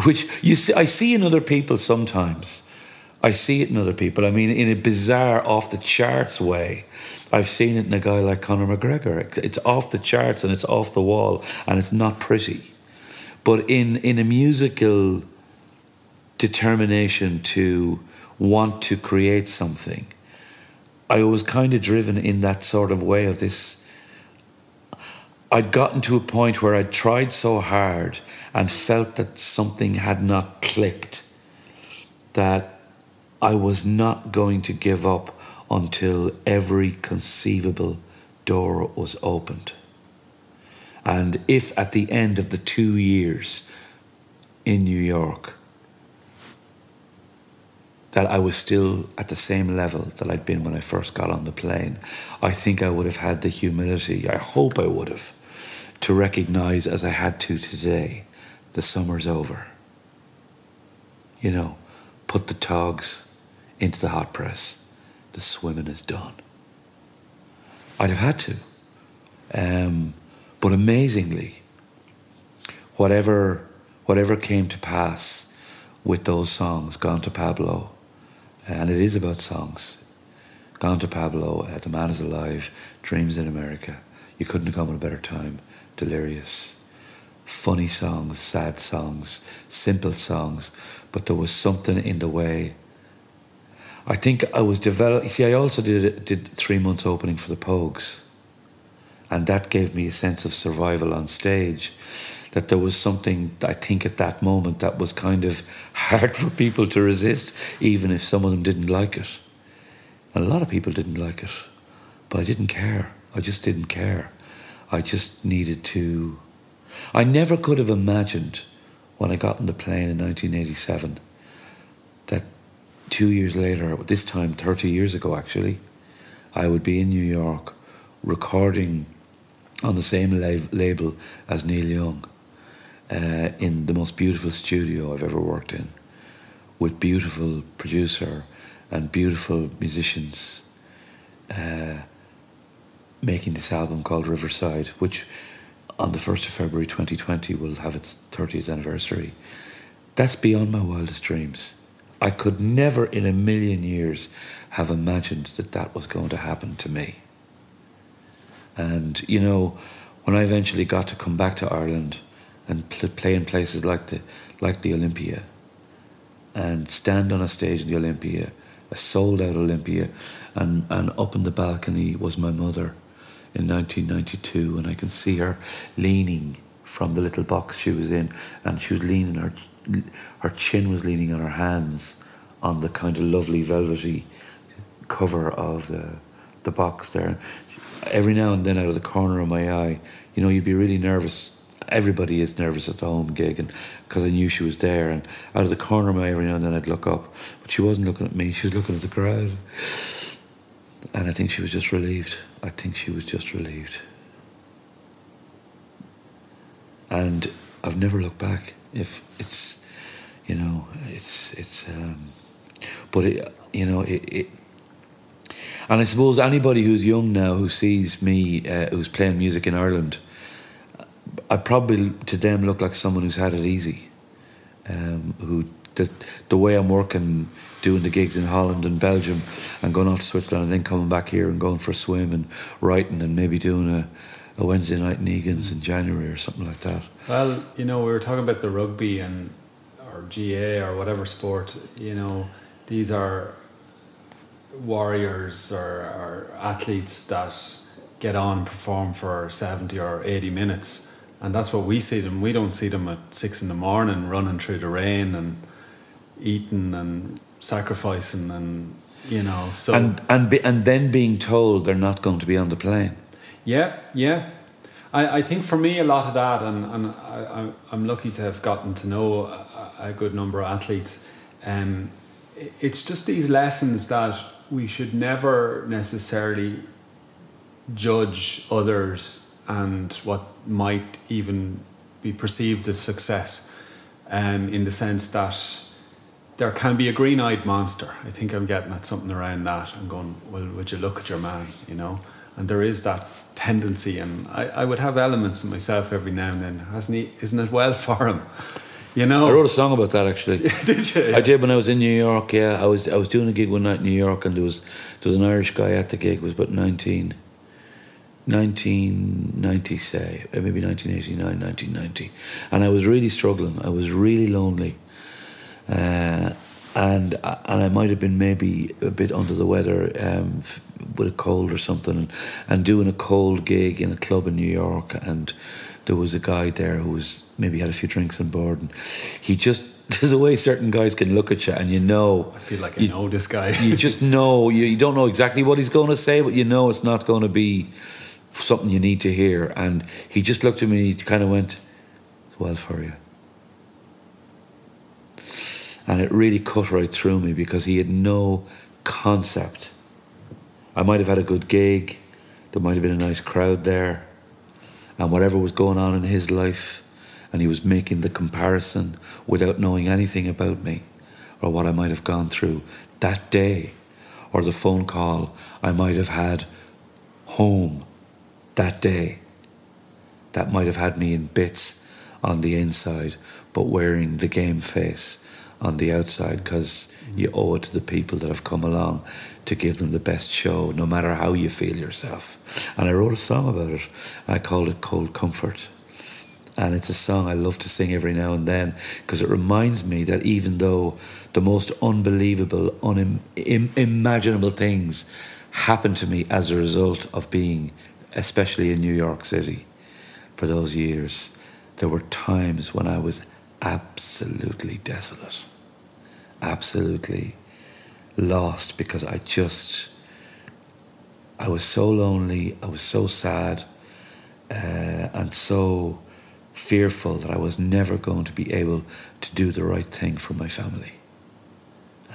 which I see in other people sometimes. I see it in other people. I mean, in a bizarre, off-the-charts way. I've seen it in a guy like Conor McGregor. It's off the charts and it's off the wall and it's not pretty. But in a musical determination to want to create something, I was kind of driven in that sort of way of this. I'd gotten to a point where I'd tried so hard and felt that something had not clicked, that I was not going to give up until every conceivable door was opened. And if at the end of the 2 years in New York, that I was still at the same level that I'd been when I first got on the plane, I think I would have had the humility, I hope I would have, to recognise, as I had to today, the summer's over. You know, put the togs into the hot press. The swimming is done. I'd have had to. But amazingly, whatever came to pass with those songs, Gone to Pablo, and it is about songs, Gone to Pablo, The Man Is Alive, Dreams in America, You Couldn't Have Come at a Better Time, Delirious. Funny songs, sad songs, simple songs, but there was something in the way. I think I was developed. You see, I also did 3 months opening for the Pogues, and that gave me a sense of survival on stage. That there was something, I think, at that moment that was kind of hard for people to resist, even if some of them didn't like it. And a lot of people didn't like it, but I didn't care. I just didn't care. I just needed to. I never could have imagined when I got on the plane in 1987 that 2 years later, this time 30 years ago actually, I would be in New York recording on the same label as Neil Young, in the most beautiful studio I've ever worked in, with beautiful producer and beautiful musicians, making this album called Riverside, which on the 1st of February 2020 will have its 30th anniversary. That's beyond my wildest dreams. I could never in a million years have imagined that that was going to happen to me. And, you know, when I eventually got to come back to Ireland and play in places like the Olympia, and stand on a stage in the Olympia, a sold-out Olympia, and up in the balcony was my mother in 1992, and I can see her leaning from the little box she was in, and she was leaning, her chin was leaning on her hands on the kind of lovely velvety cover of the box there. Every now and then out of the corner of my eye, you know, you'd be really nervous. Everybody is nervous at the home gig, and because I knew she was there, and out of the corner of my eye every now and then I'd look up, but she wasn't looking at me, she was looking at the crowd. And I think she was just relieved. I think she was just relieved. And I've never looked back. If it's, you know, but it, you know, it. And I suppose anybody who's young now who sees me, who's playing music in Ireland, I probably to them look like someone who's had it easy. The way I'm working, doing the gigs in Holland and Belgium, and going off to Switzerland, and then coming back here and going for a swim and writing, and maybe doing a Wednesday night in Egan's in January or something like that. Well, you know, we were talking about the rugby or GA or whatever sport. You know, these are warriors or athletes that get on and perform for 70 or 80 minutes, and that's what we see them. We don't see them at 6 a.m. running through the rain and eating and sacrificing, and you know, so and then being told they're not going to be on the plane. Yeah. I think for me a lot of that, and I'm lucky to have gotten to know a good number of athletes. It's just these lessons that we should never necessarily judge others and what might even be perceived as success, in the sense that there can be a green-eyed monster. I think I'm getting at something around that. I'm going, well, would you look at your man, you know? And there is that tendency, and I would have elements in myself every now and then. Isn't it well for him? You know? I wrote a song about that actually. Did you? I did when I was in New York, yeah. I was doing a gig one night in New York, and there was an Irish guy at the gig. It was about 1990, say, maybe 1989, 1990. And I was really struggling. I was really lonely. And I might have been maybe a bit under the weather with a cold or something, and doing a cold gig in a club in New York, and there was a guy there who was maybe had a few drinks on board, and he just, there's a way certain guys can look at you and you know, I feel like I know this guy. You just know, you don't know exactly what he's going to say, but you know it's not going to be something you need to hear. And he just looked at me and he kind of went, well for you. And it really cut right through me, because he had no concept. I might have had a good gig, there might have been a nice crowd there, and whatever was going on in his life, and he was making the comparison without knowing anything about me or what I might have gone through that day, or the phone call I might have had home that day that might have had me in bits on the inside, but wearing the game face on the outside, because you owe it to the people that have come along to give them the best show, no matter how you feel yourself. And I wrote a song about it. I called it Cold Comfort. And it's a song I love to sing every now and then, because it reminds me that even though the most unbelievable, unimaginable things happened to me as a result of being, especially in New York City, for those years, there were times when I was absolutely desolate, absolutely lost, because I was so lonely, I was so sad, and so fearful that I was never going to be able to do the right thing for my family.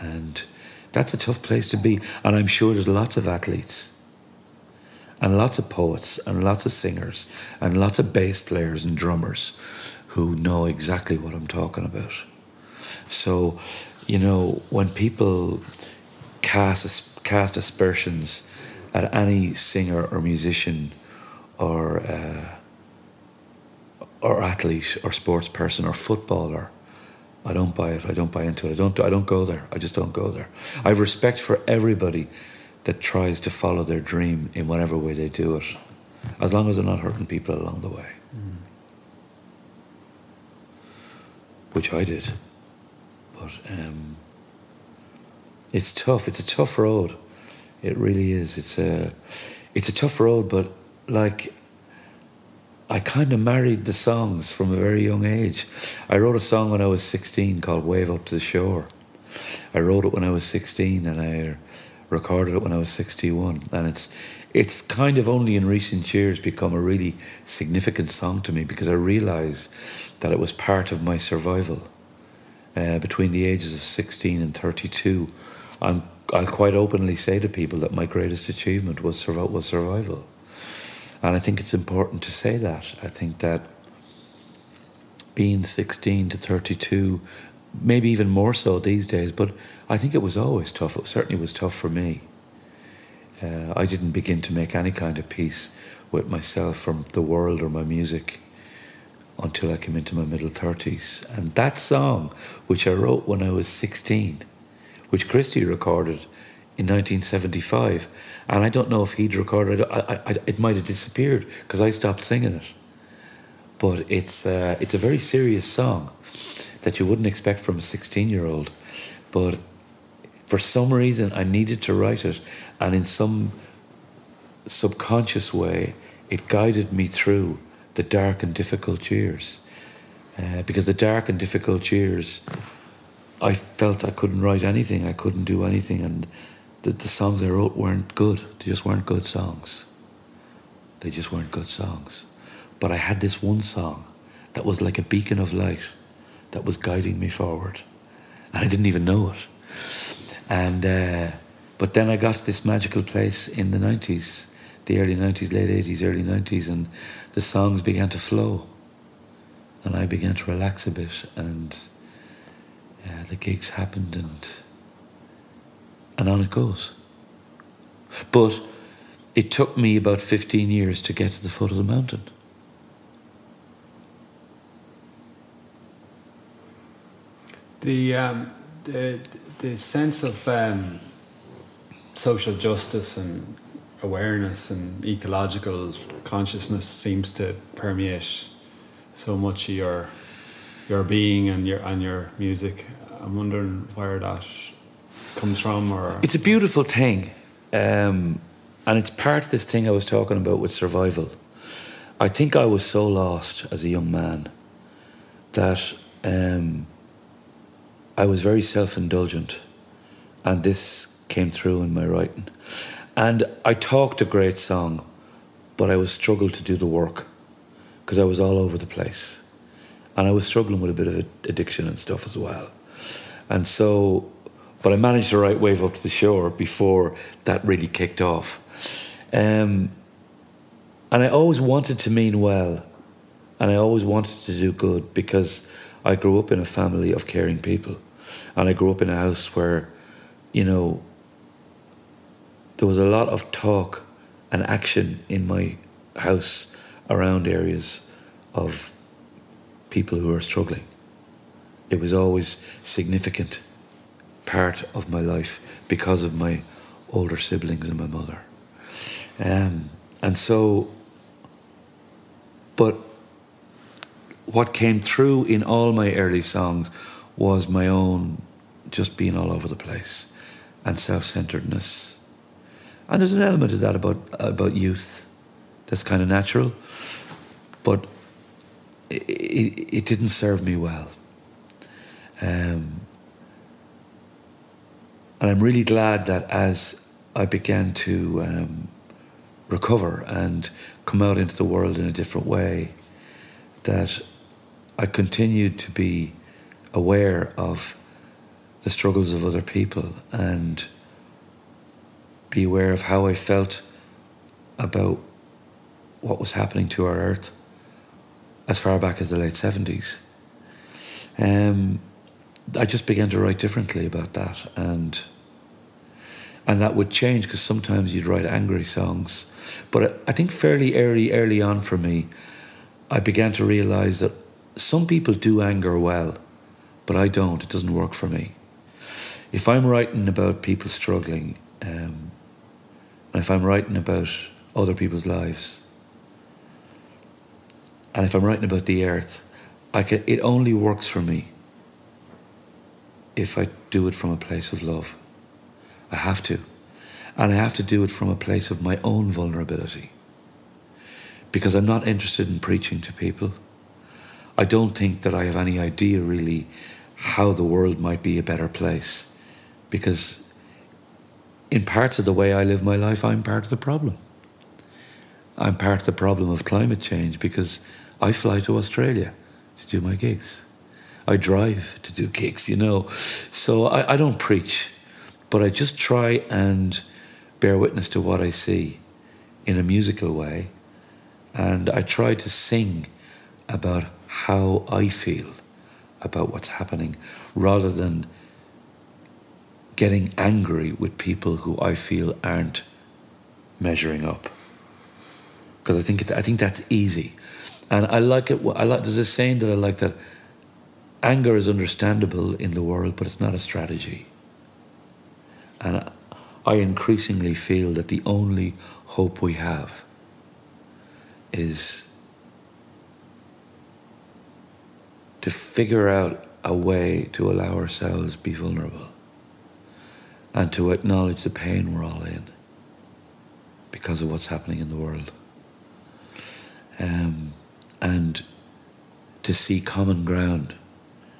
And that's a tough place to be. And I'm sure there's lots of athletes and lots of poets and lots of singers and lots of bass players and drummers who know exactly what I'm talking about. So, you know, when people cast aspersions at any singer or musician or athlete or sports person or footballer, I don't buy it. I don't buy into it. I don't go there. I just don't go there. I have respect for everybody that tries to follow their dream in whatever way they do it, as long as they're not hurting people along the way. Which I did. But it's tough. It's a tough road. It really is. It's a tough road, but like, I kind of married the songs from a very young age. I wrote a song when I was 16 called Wave Up to the Shore. I wrote it when I was 16 and I recorded it when I was 61. And it's kind of only in recent years become a really significant song to me, because I realised that it was part of my survival. Between the ages of 16 and 32, I'll quite openly say to people that my greatest achievement was survival. And I think it's important to say that. I think that being 16 to 32, maybe even more so these days, but I think it was always tough. It certainly was tough for me. I didn't begin to make any kind of peace with myself from the world or my music until I came into my middle 30s. And that song, which I wrote when I was 16, which Christy recorded in 1975, and I don't know if he'd recorded it. It might have disappeared because I stopped singing it. But it's a very serious song that you wouldn't expect from a 16-year-old. But for some reason, I needed to write it, and in some subconscious way, it guided me through the dark and difficult years. Because the dark and difficult years, I felt I couldn't write anything, I couldn't do anything, and the songs I wrote weren't good. They just weren't good songs. They just weren't good songs. But I had this one song that was like a beacon of light that was guiding me forward. And I didn't even know it. And but then I got to this magical place in the 90s, the early 90s, late 80s, early 90s, and the songs began to flow. And I began to relax a bit, and the gigs happened, and on it goes. But it took me about 15 years to get to the foot of the mountain. The sense of social justice and awareness and ecological consciousness seems to permeate so much of your being and your music. I'm wondering where that comes from, or it's a beautiful thing, and it's part of this thing I was talking about with survival. I think I was so lost as a young man that I was very self-indulgent, and this came through in my writing. And I talked a great song, but I was struggled to do the work because I was all over the place, and I was struggling with a bit of addiction and stuff as well. And so, but I managed to write Wave Up to the Shore before that really kicked off. And I always wanted to mean well, and I always wanted to do good, because I grew up in a family of caring people, and I grew up in a house where, you know, there was a lot of talk and action in my house around areas of people who are struggling. It was always significant part of my life because of my older siblings and my mother. And so, but what came through in all my early songs was my own just being all over the place and self-centeredness. And there's an element of that about youth that's kind of natural, but it didn't serve me well. And I'm really glad that as I began to recover and come out into the world in a different way, that I continued to be aware of the struggles of other people and be aware of how I felt about what was happening to our earth as far back as the late 70s. I just began to write differently about that, and that would change, because sometimes you'd write angry songs. But I think fairly early on for me, I began to realise that some people do anger well, but I don't. It doesn't work for me. If I'm writing about people struggling, and if I'm writing about other people's lives, and if I'm writing about the earth, it only works for me if I do it from a place of love. I have to. And I have to do it from a place of my own vulnerability. Because I'm not interested in preaching to people. I don't think that I have any idea really how the world might be a better place. Because in parts of the way I live my life, I'm part of the problem. I'm part of the problem of climate change, because I fly to Australia to do my gigs. I drive to do gigs, you know. So I don't preach, but I just try and bear witness to what I see in a musical way. And I try to sing about how I feel about what's happening, rather than getting angry with people who I feel aren't measuring up. Because I think that's easy. And I like it. There's a saying that I like, that anger is understandable in the world, but it's not a strategy. And I increasingly feel that the only hope we have is to figure out a way to allow ourselves be vulnerable and to acknowledge the pain we're all in because of what's happening in the world. And to see common ground,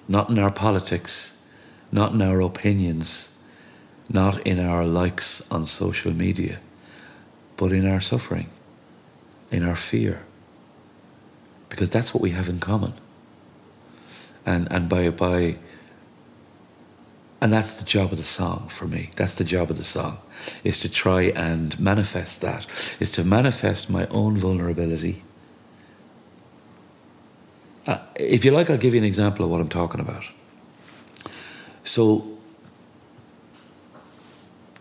not in our politics, not in our opinions, not in our likes on social media, but in our suffering, in our fear, because that's what we have in common. And that's the job of the song for me. That's the job of the song, is to try and manifest that, is to manifest my own vulnerability. If you like, I'll give you an example of what I'm talking about. So,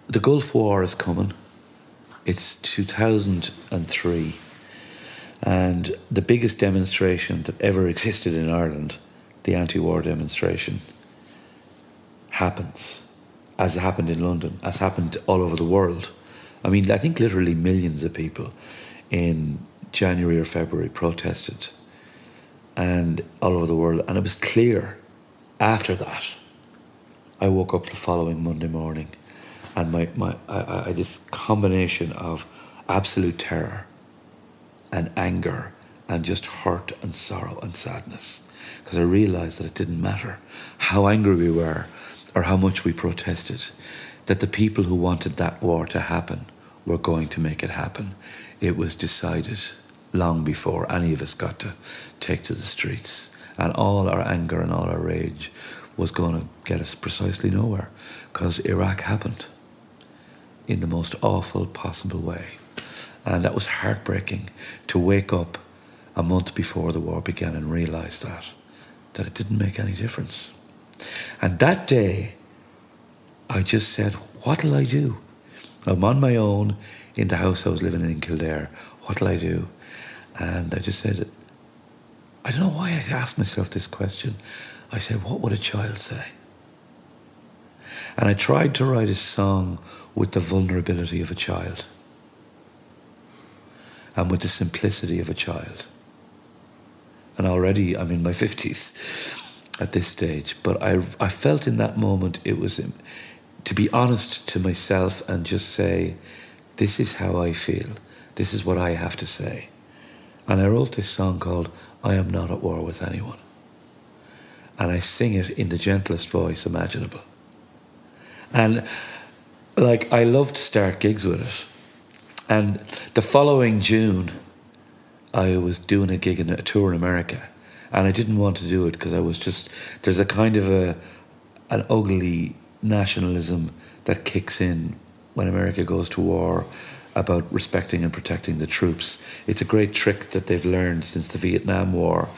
the Gulf War is coming. It's 2003. And the biggest demonstration that ever existed in Ireland, the anti-war demonstration, happens, as happened in London, as happened all over the world. I mean, I think literally millions of people in January or February protested, and all over the world. And it was clear after that. I woke up the following Monday morning, and I had this combination of absolute terror and anger and just hurt and sorrow and sadness, because I realised that it didn't matter how angry we were or how much we protested, that the people who wanted that war to happen were going to make it happen. It was decided long before any of us got to take to the streets, and all our anger and all our rage was going to get us precisely nowhere, because Iraq happened in the most awful possible way. And that was heartbreaking, to wake up a month before the war began and realise that it didn't make any difference. And that day I just said, what'll I do? I'm on my own in the house I was living in Kildare. What'll I do? And I just said, I don't know why I asked myself this question. I said, what would a child say? And I tried to write a song with the vulnerability of a child and with the simplicity of a child. And already I'm in my 50s at this stage, but I felt in that moment it was to be honest to myself and just say, this is how I feel. This is what I have to say. And I wrote this song called I Am Not at War with Anyone. And I sing it in the gentlest voice imaginable. And like, I love to start gigs with it. And the following June, I was doing a gig in a tour in America. And I didn't want to do it because I was just, there's a kind of an ugly nationalism that kicks in when America goes to war about respecting and protecting the troops. It's a great trick that they've learned since the Vietnam War,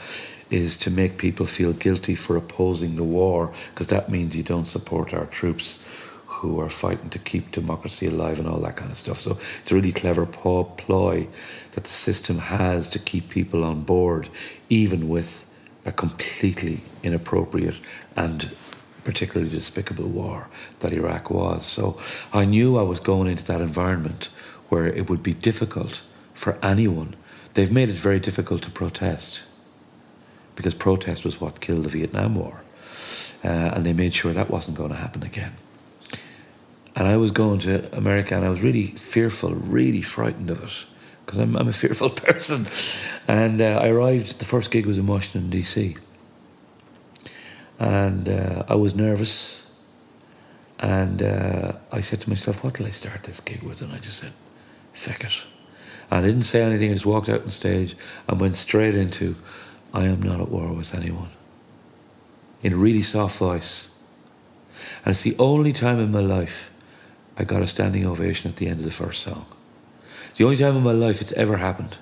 is to make people feel guilty for opposing the war, because that means you don't support our troops who are fighting to keep democracy alive and all that kind of stuff. So it's a really clever ploy that the system has to keep people on board, even with a completely inappropriate and particularly despicable war that Iraq was. So I knew I was going into that environment where it would be difficult for anyone. They've made it very difficult to protest, because protest was what killed the Vietnam War. And they made sure that wasn't going to happen again. And I was going to America and I was really fearful, really frightened of it, because I'm a fearful person. And I arrived, the first gig was in Washington, D.C. And I was nervous. And I said to myself, what will I start this gig with? And I just said, feck it. And I didn't say anything, I just walked out on stage and went straight into I Am Not at War with Anyone, in a really soft voice. And it's the only time in my life I got a standing ovation at the end of the first song. It's the only time in my life it's ever happened.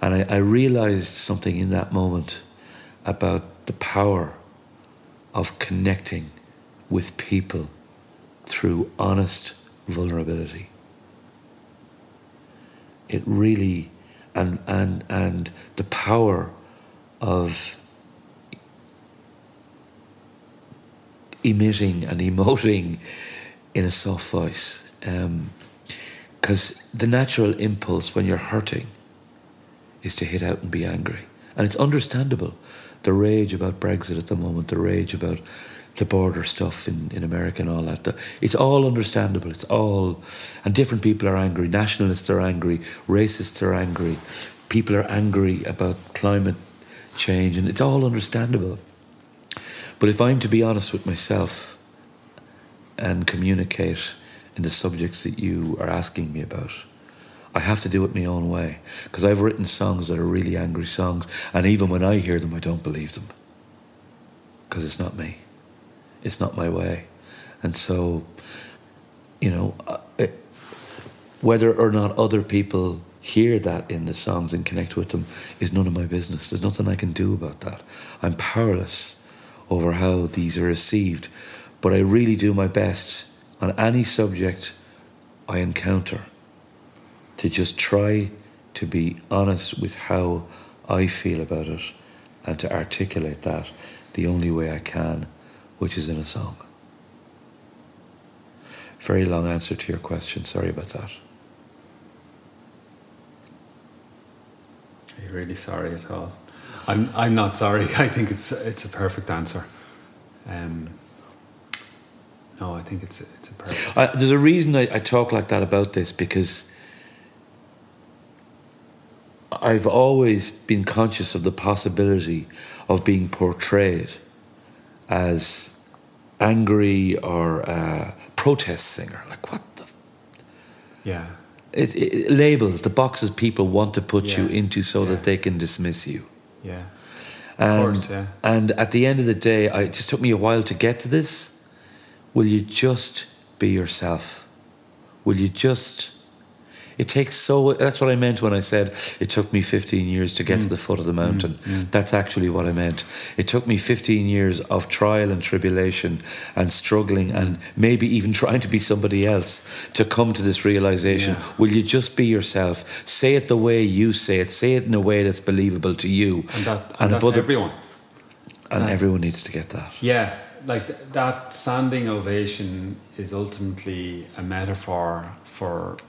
And I realised something in that moment about the power of connecting with people through honest vulnerability. It really, and the power of emitting and emoting in a soft voice. Because the natural impulse when you're hurting is to hit out and be angry. And it's understandable. The rage about Brexit at the moment, the rage about the border stuff in America and all that. It's all understandable. It's all... And different people are angry. Nationalists are angry. Racists are angry. People are angry about climate change. And it's all understandable. But if I'm to be honest with myself and communicate in the subjects that you are asking me about, I have to do it my own way. Because I've written songs that are really angry songs. And even when I hear them, I don't believe them. Because it's not me. It's not my way. And so, you know, whether or not other people hear that in the songs and connect with them is none of my business. There's nothing I can do about that. I'm powerless over how these are received. But I really do my best on any subject I encounter to just try to be honest with how I feel about it and to articulate that the only way I can, which is in a song. Very long answer to your question. Sorry about that. Are you really sorry at all? I'm not sorry. I think it's a perfect answer. No, I think it's a perfect. There's a reason I talk like that about this, because I've always been conscious of the possibility of being portrayed as angry or a protest singer. Like, what the... Yeah. It labels, the boxes people want to put you into so that they can dismiss you. Yeah. And, of course, yeah. And at the end of the day, it just took me a while to get to this. Will you just be yourself? Will you just... That's what I meant when I said it took me 15 years to get to the foot of the mountain. That's actually what I meant. It took me 15 years of trial and tribulation and struggling and maybe even trying to be somebody else to come to this realization. Yeah. Will you just be yourself? Say it the way you say it. Say it in a way that's believable to you. And that's everyone. And everyone needs to get that. Yeah. Like that standing ovation is ultimately a metaphor for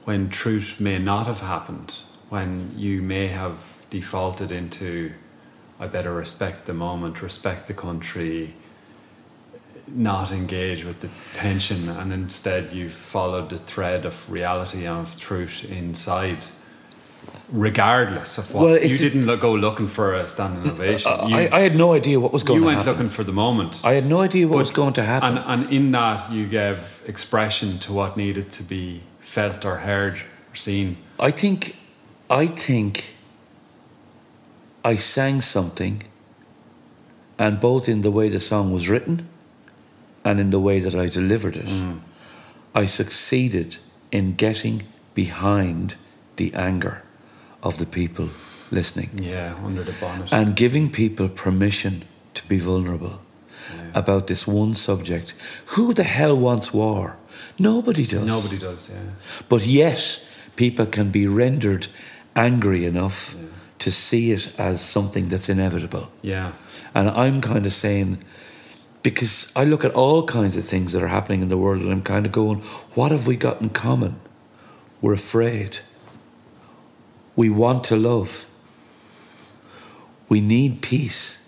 when truth may not have happened, when you may have defaulted into, I better respect the moment, respect the country, not engage with the tension, and instead you followed the thread of reality and of truth inside, regardless of what. You didn't go looking for a standing ovation. I had no idea what was going to happen. You went looking for the moment. I had no idea what was going to happen. And in that you gave expression to what needed to be felt or heard or seen. I think I sang something, and both in the way the song was written and in the way that I delivered it, I succeeded in getting behind the anger of the people listening. Yeah, under the bonnet. And giving people permission to be vulnerable about this one subject. Who the hell wants war? Nobody does. Nobody does, yeah. But yet, people can be rendered angry enough to see it as something that's inevitable. Yeah. And I'm kind of saying, because I look at all kinds of things that are happening in the world and I'm kind of going, what have we got in common? We're afraid. We want to love. We need peace.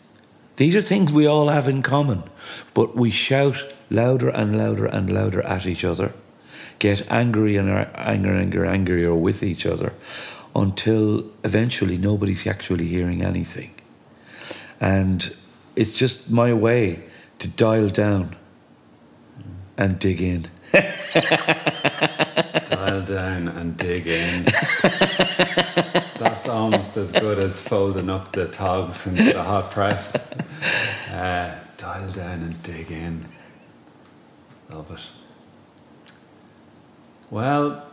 These are things we all have in common, but we shout louder and louder and louder at each other, get angrier with each other, until eventually nobody's actually hearing anything. And it's just my way to dial down and dig in. Dial down and dig in. That's almost as good as folding up the togs into the hot press. Dial down and dig in. Love it. Well,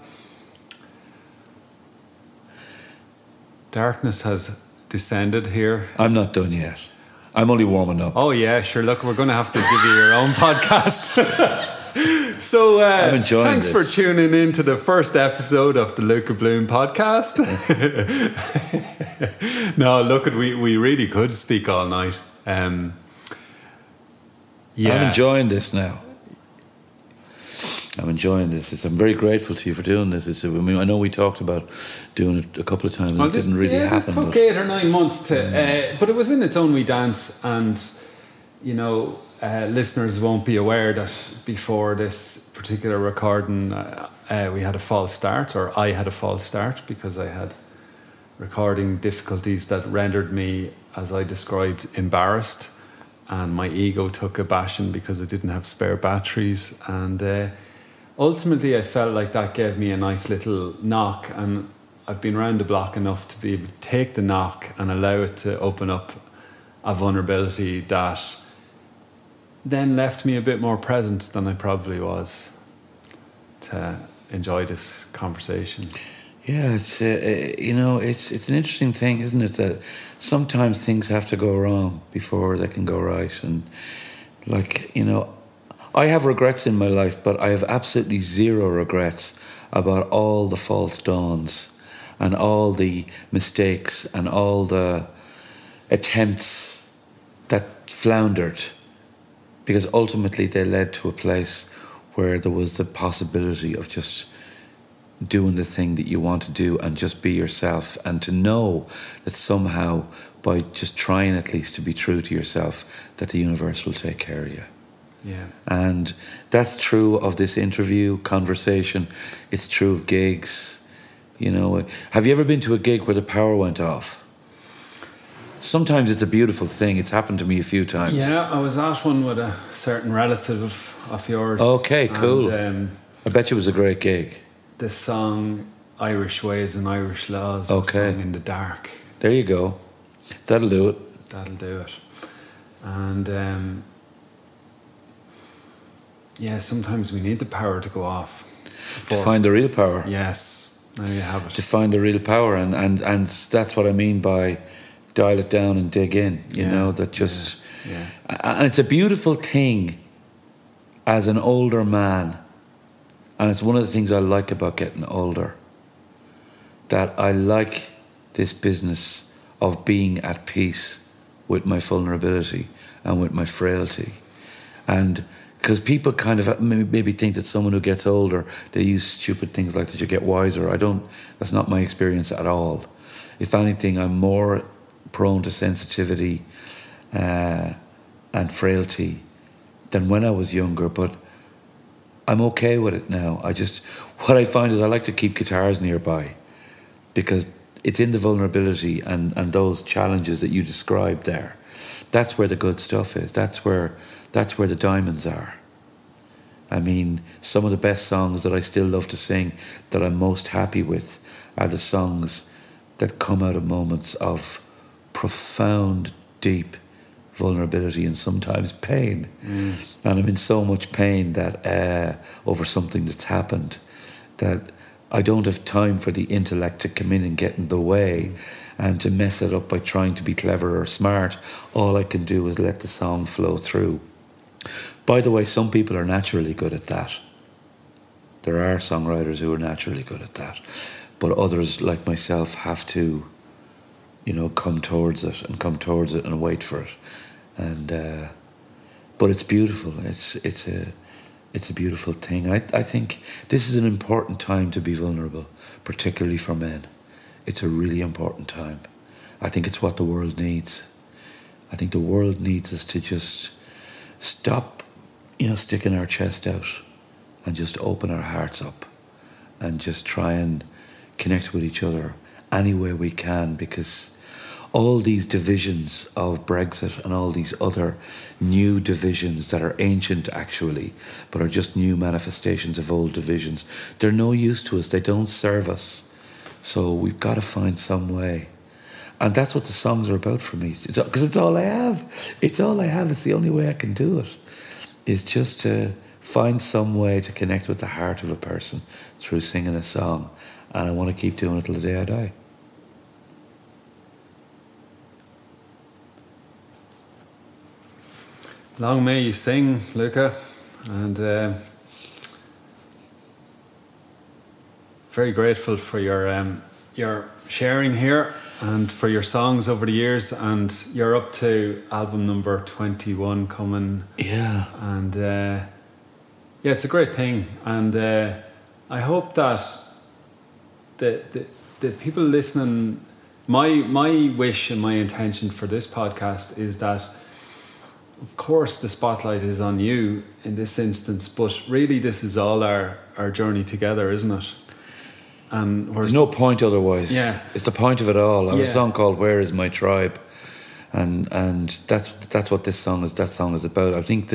darkness has descended here. I'm not done yet. I'm only warming up. Oh yeah, sure. Look, we're going to have to give you your own podcast. So I'm enjoying thanks for tuning in to the first episode of the Luka Bloom podcast. No, look, we really could speak all night. I'm enjoying this now. I'm enjoying this. I'm very grateful to you for doing this. I know we talked about doing it a couple of times. It didn't really happen. This took 8 or 9 months to, but it was in its own wee dance. And you know, listeners won't be aware that before this particular recording, we had a false start, or I had a false start, because I had recording difficulties that rendered me, as I described, embarrassed, and my ego took a bashing because I didn't have spare batteries. And ultimately I felt like that gave me a nice little knock, and I've been around the block enough to be able to take the knock and allow it to open up a vulnerability that then left me a bit more present than I probably was to enjoy this conversation. Yeah, it's it's an interesting thing, isn't it, that sometimes things have to go wrong before they can go right. And I have regrets in my life, but I have absolutely zero regrets about all the false dawns and all the mistakes and all the attempts that floundered, because ultimately they led to a place where there was the possibility of just doing the thing that you want to do and just be yourself, and to know that somehow, by just trying at least to be true to yourself, that the universe will take care of you. Yeah. And that's true of this interview, conversation. It's true of gigs. Have you ever been to a gig where the power went off? Sometimes it's a beautiful thing. It's happened to me a few times. Yeah, I was at one with a certain relative of yours. Okay, cool. And, I bet you it was a great gig. The song Irish Ways and Irish Laws was sung in the dark. There you go. That'll do it. That'll do it. And sometimes we need the power to go off. to find the real power. Yes, there you have it. To find the real power, and that's what I mean by dial it down and dig in. You know, that just, and it's a beautiful thing as an older man, and it's one of the things I like about getting older, that I like this business of being at peace with my vulnerability and with my frailty. And because people kind of maybe think that someone who gets older, they use stupid things like that you get wiser. That's not my experience at all. If anything, I'm more prone to sensitivity and frailty than when I was younger, but I'm okay with it now. What I find is I like to keep guitars nearby, because it's in the vulnerability and those challenges that you described there. That's where the good stuff is. That's where the diamonds are. I mean, some of the best songs that I still love to sing, that I'm most happy with, are the songs that come out of moments of profound, deep vulnerability and sometimes pain. And I'm in so much pain that over something that's happened, that I don't have time for the intellect to come in and get in the way and to mess it up by trying to be clever or smart. All I can do is let the song flow through. By the way, some people are naturally good at that. There are songwriters who are naturally good at that. But others, like myself, have to, come towards it and wait for it. And but it's beautiful. It's a beautiful thing. I think this is an important time to be vulnerable, particularly for men. It's a really important time. I think it's what the world needs. I think the world needs us to just stop, sticking our chest out and just open our hearts up and just try and connect with each other any way we can, because all these divisions of Brexit and all these other new divisions that are ancient actually, but are just new manifestations of old divisions, they're no use to us. They don't serve us. So we've got to find some way. And that's what the songs are about for me. Because it's all I have. It's all I have. It's the only way I can do it. Is just to find some way to connect with the heart of a person through singing a song. And I want to keep doing it till the day I die. Long may you sing, Luka, and very grateful for your sharing here and for your songs over the years. And you're up to album number 21 coming. Yeah. And it's a great thing. And I hope that the people listening, my wish and my intention for this podcast is that, of course, the spotlight is on you in this instance, but really this is all our journey together, isn't it? And there's no point otherwise. Yeah. It's the point of it all. I have a song called "Where Is My Tribe," and that's what this song is. That song is about. I think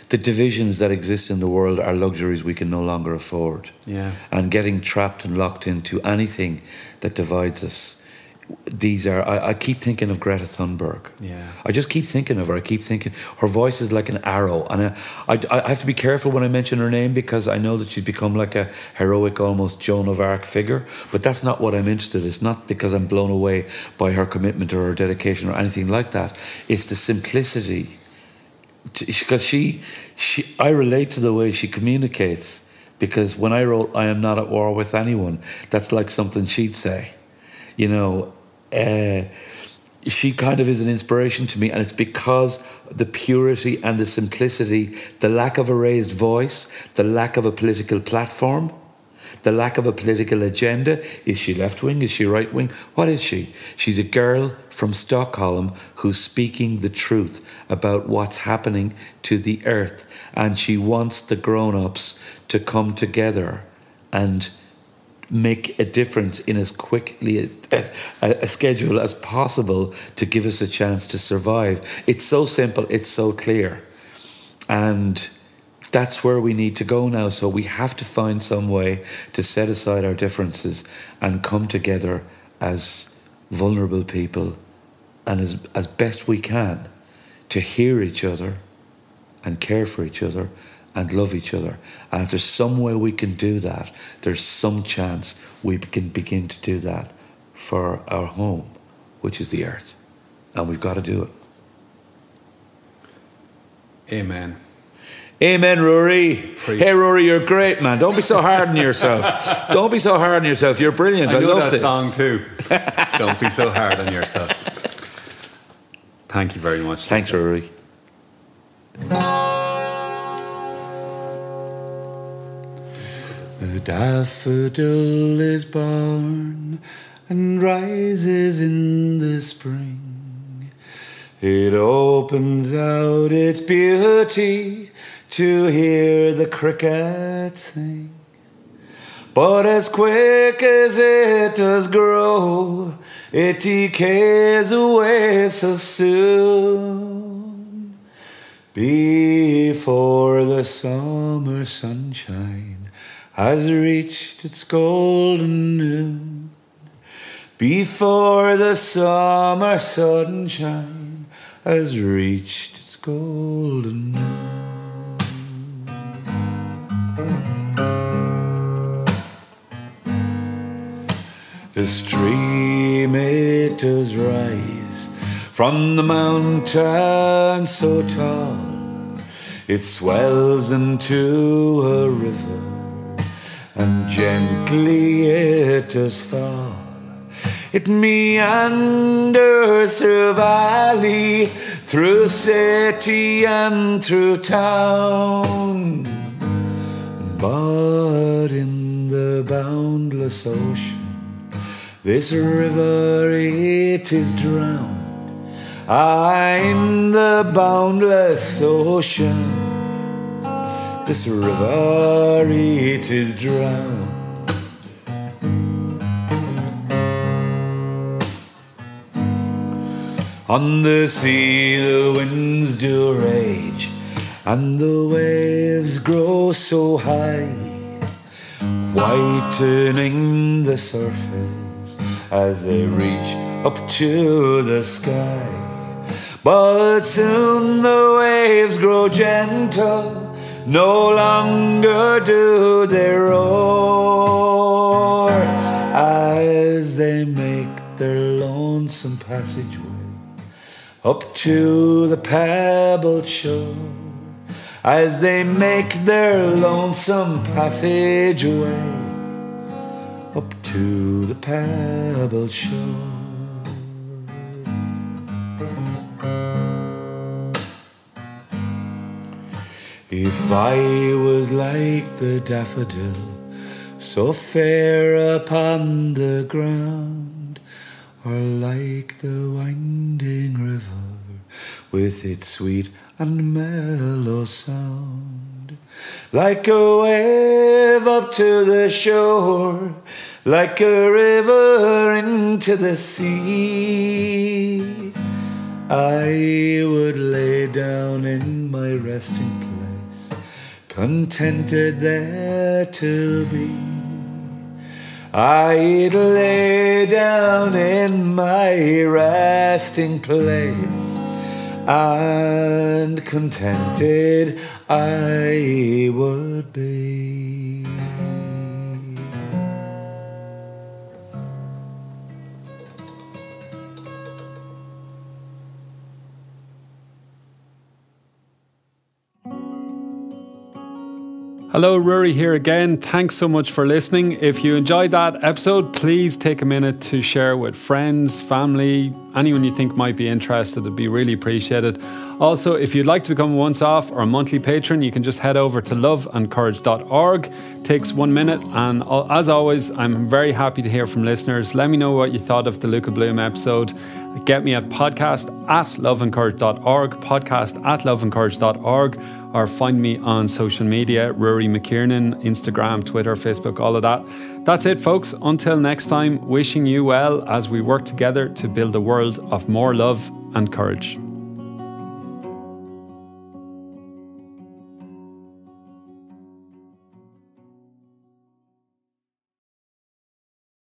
the divisions that exist in the world are luxuries we can no longer afford. Yeah. And getting trapped and locked into anything that divides us. I keep thinking of Greta Thunberg. Yeah. I just keep thinking of her. I keep thinking her voice is like an arrow, and I have to be careful when I mention her name, because I know that she's become like a heroic, almost Joan of Arc figure. But that's not what I'm interested in. It's not because I'm blown away by her commitment or her dedication or anything like that. It's the simplicity, because I relate to the way she communicates. Because when I wrote "I am not at war with anyone," that's like something she'd say. She kind of is an inspiration to me, and it's because the purity and the simplicity, the lack of a raised voice, the lack of a political platform, the lack of a political agenda. Is she left-wing? Is she right-wing? What is she? She's a girl from Stockholm who's speaking the truth about what's happening to the earth, and she wants the grown-ups to come together and make a difference in as quickly a schedule as possible to give us a chance to survive. It's so simple, it's so clear. And that's where we need to go now. So we have to find some way to set aside our differences and come together as vulnerable people, and as best we can, to hear each other and care for each other and love each other. And if there's some way we can do that, there's some chance we can begin to do that for our home, which is the earth. And we've got to do it. Amen. Amen, Rory. Preach. Hey, Rory, you're great, man. Don't be so hard on yourself. Don't be so hard on yourself. You're brilliant. I know love that this song too. Don't be so hard on yourself. Thank you very much. Thanks, Rory. The daffodil is born and rises in the spring. It opens out its beauty to hear the cricket sing. But as quick as it does grow, it decays away so soon. Before the summer sunshine has reached its golden noon. Before the summer sunshine has reached its golden noon. The stream it does rise from the mountain so tall. It swells into a river and gently it does fall. It meanders through valley, through city and through town. But in the boundless ocean, this river it is drowned. In the boundless ocean, this river it is drowned. On the sea the winds do rage, and the waves grow so high, whitening the surface as they reach up to the sky. But soon the waves grow gentle, no longer do they roar, as they make their lonesome passageway up to the pebbled shore, as they make their lonesome passageway up to the pebbled shore. If I was like the daffodil, so fair upon the ground, or like the winding river with its sweet and mellow sound, like a wave up to the shore, like a river into the sea, I would lay down in my resting place, contented there to be. I'd lay down in my resting place, and contented I would be. Hello, Rory here again. Thanks so much for listening. If you enjoyed that episode, please take a minute to share with friends, family, anyone you think might be interested. It'd be really appreciated. Also, if you'd like to become a once-off or a monthly patron, you can just head over to loveandcourage.org. Takes 1 minute, and as always, I'm very happy to hear from listeners. Let me know what you thought of the Luka Bloom episode. Get me at podcast@loveandcourage.org, podcast@loveandcourage.org, or find me on social media, Rory McKiernan, Instagram, Twitter, Facebook, all of that. That's it, folks. Until next time, wishing you well as we work together to build a world of more love and courage.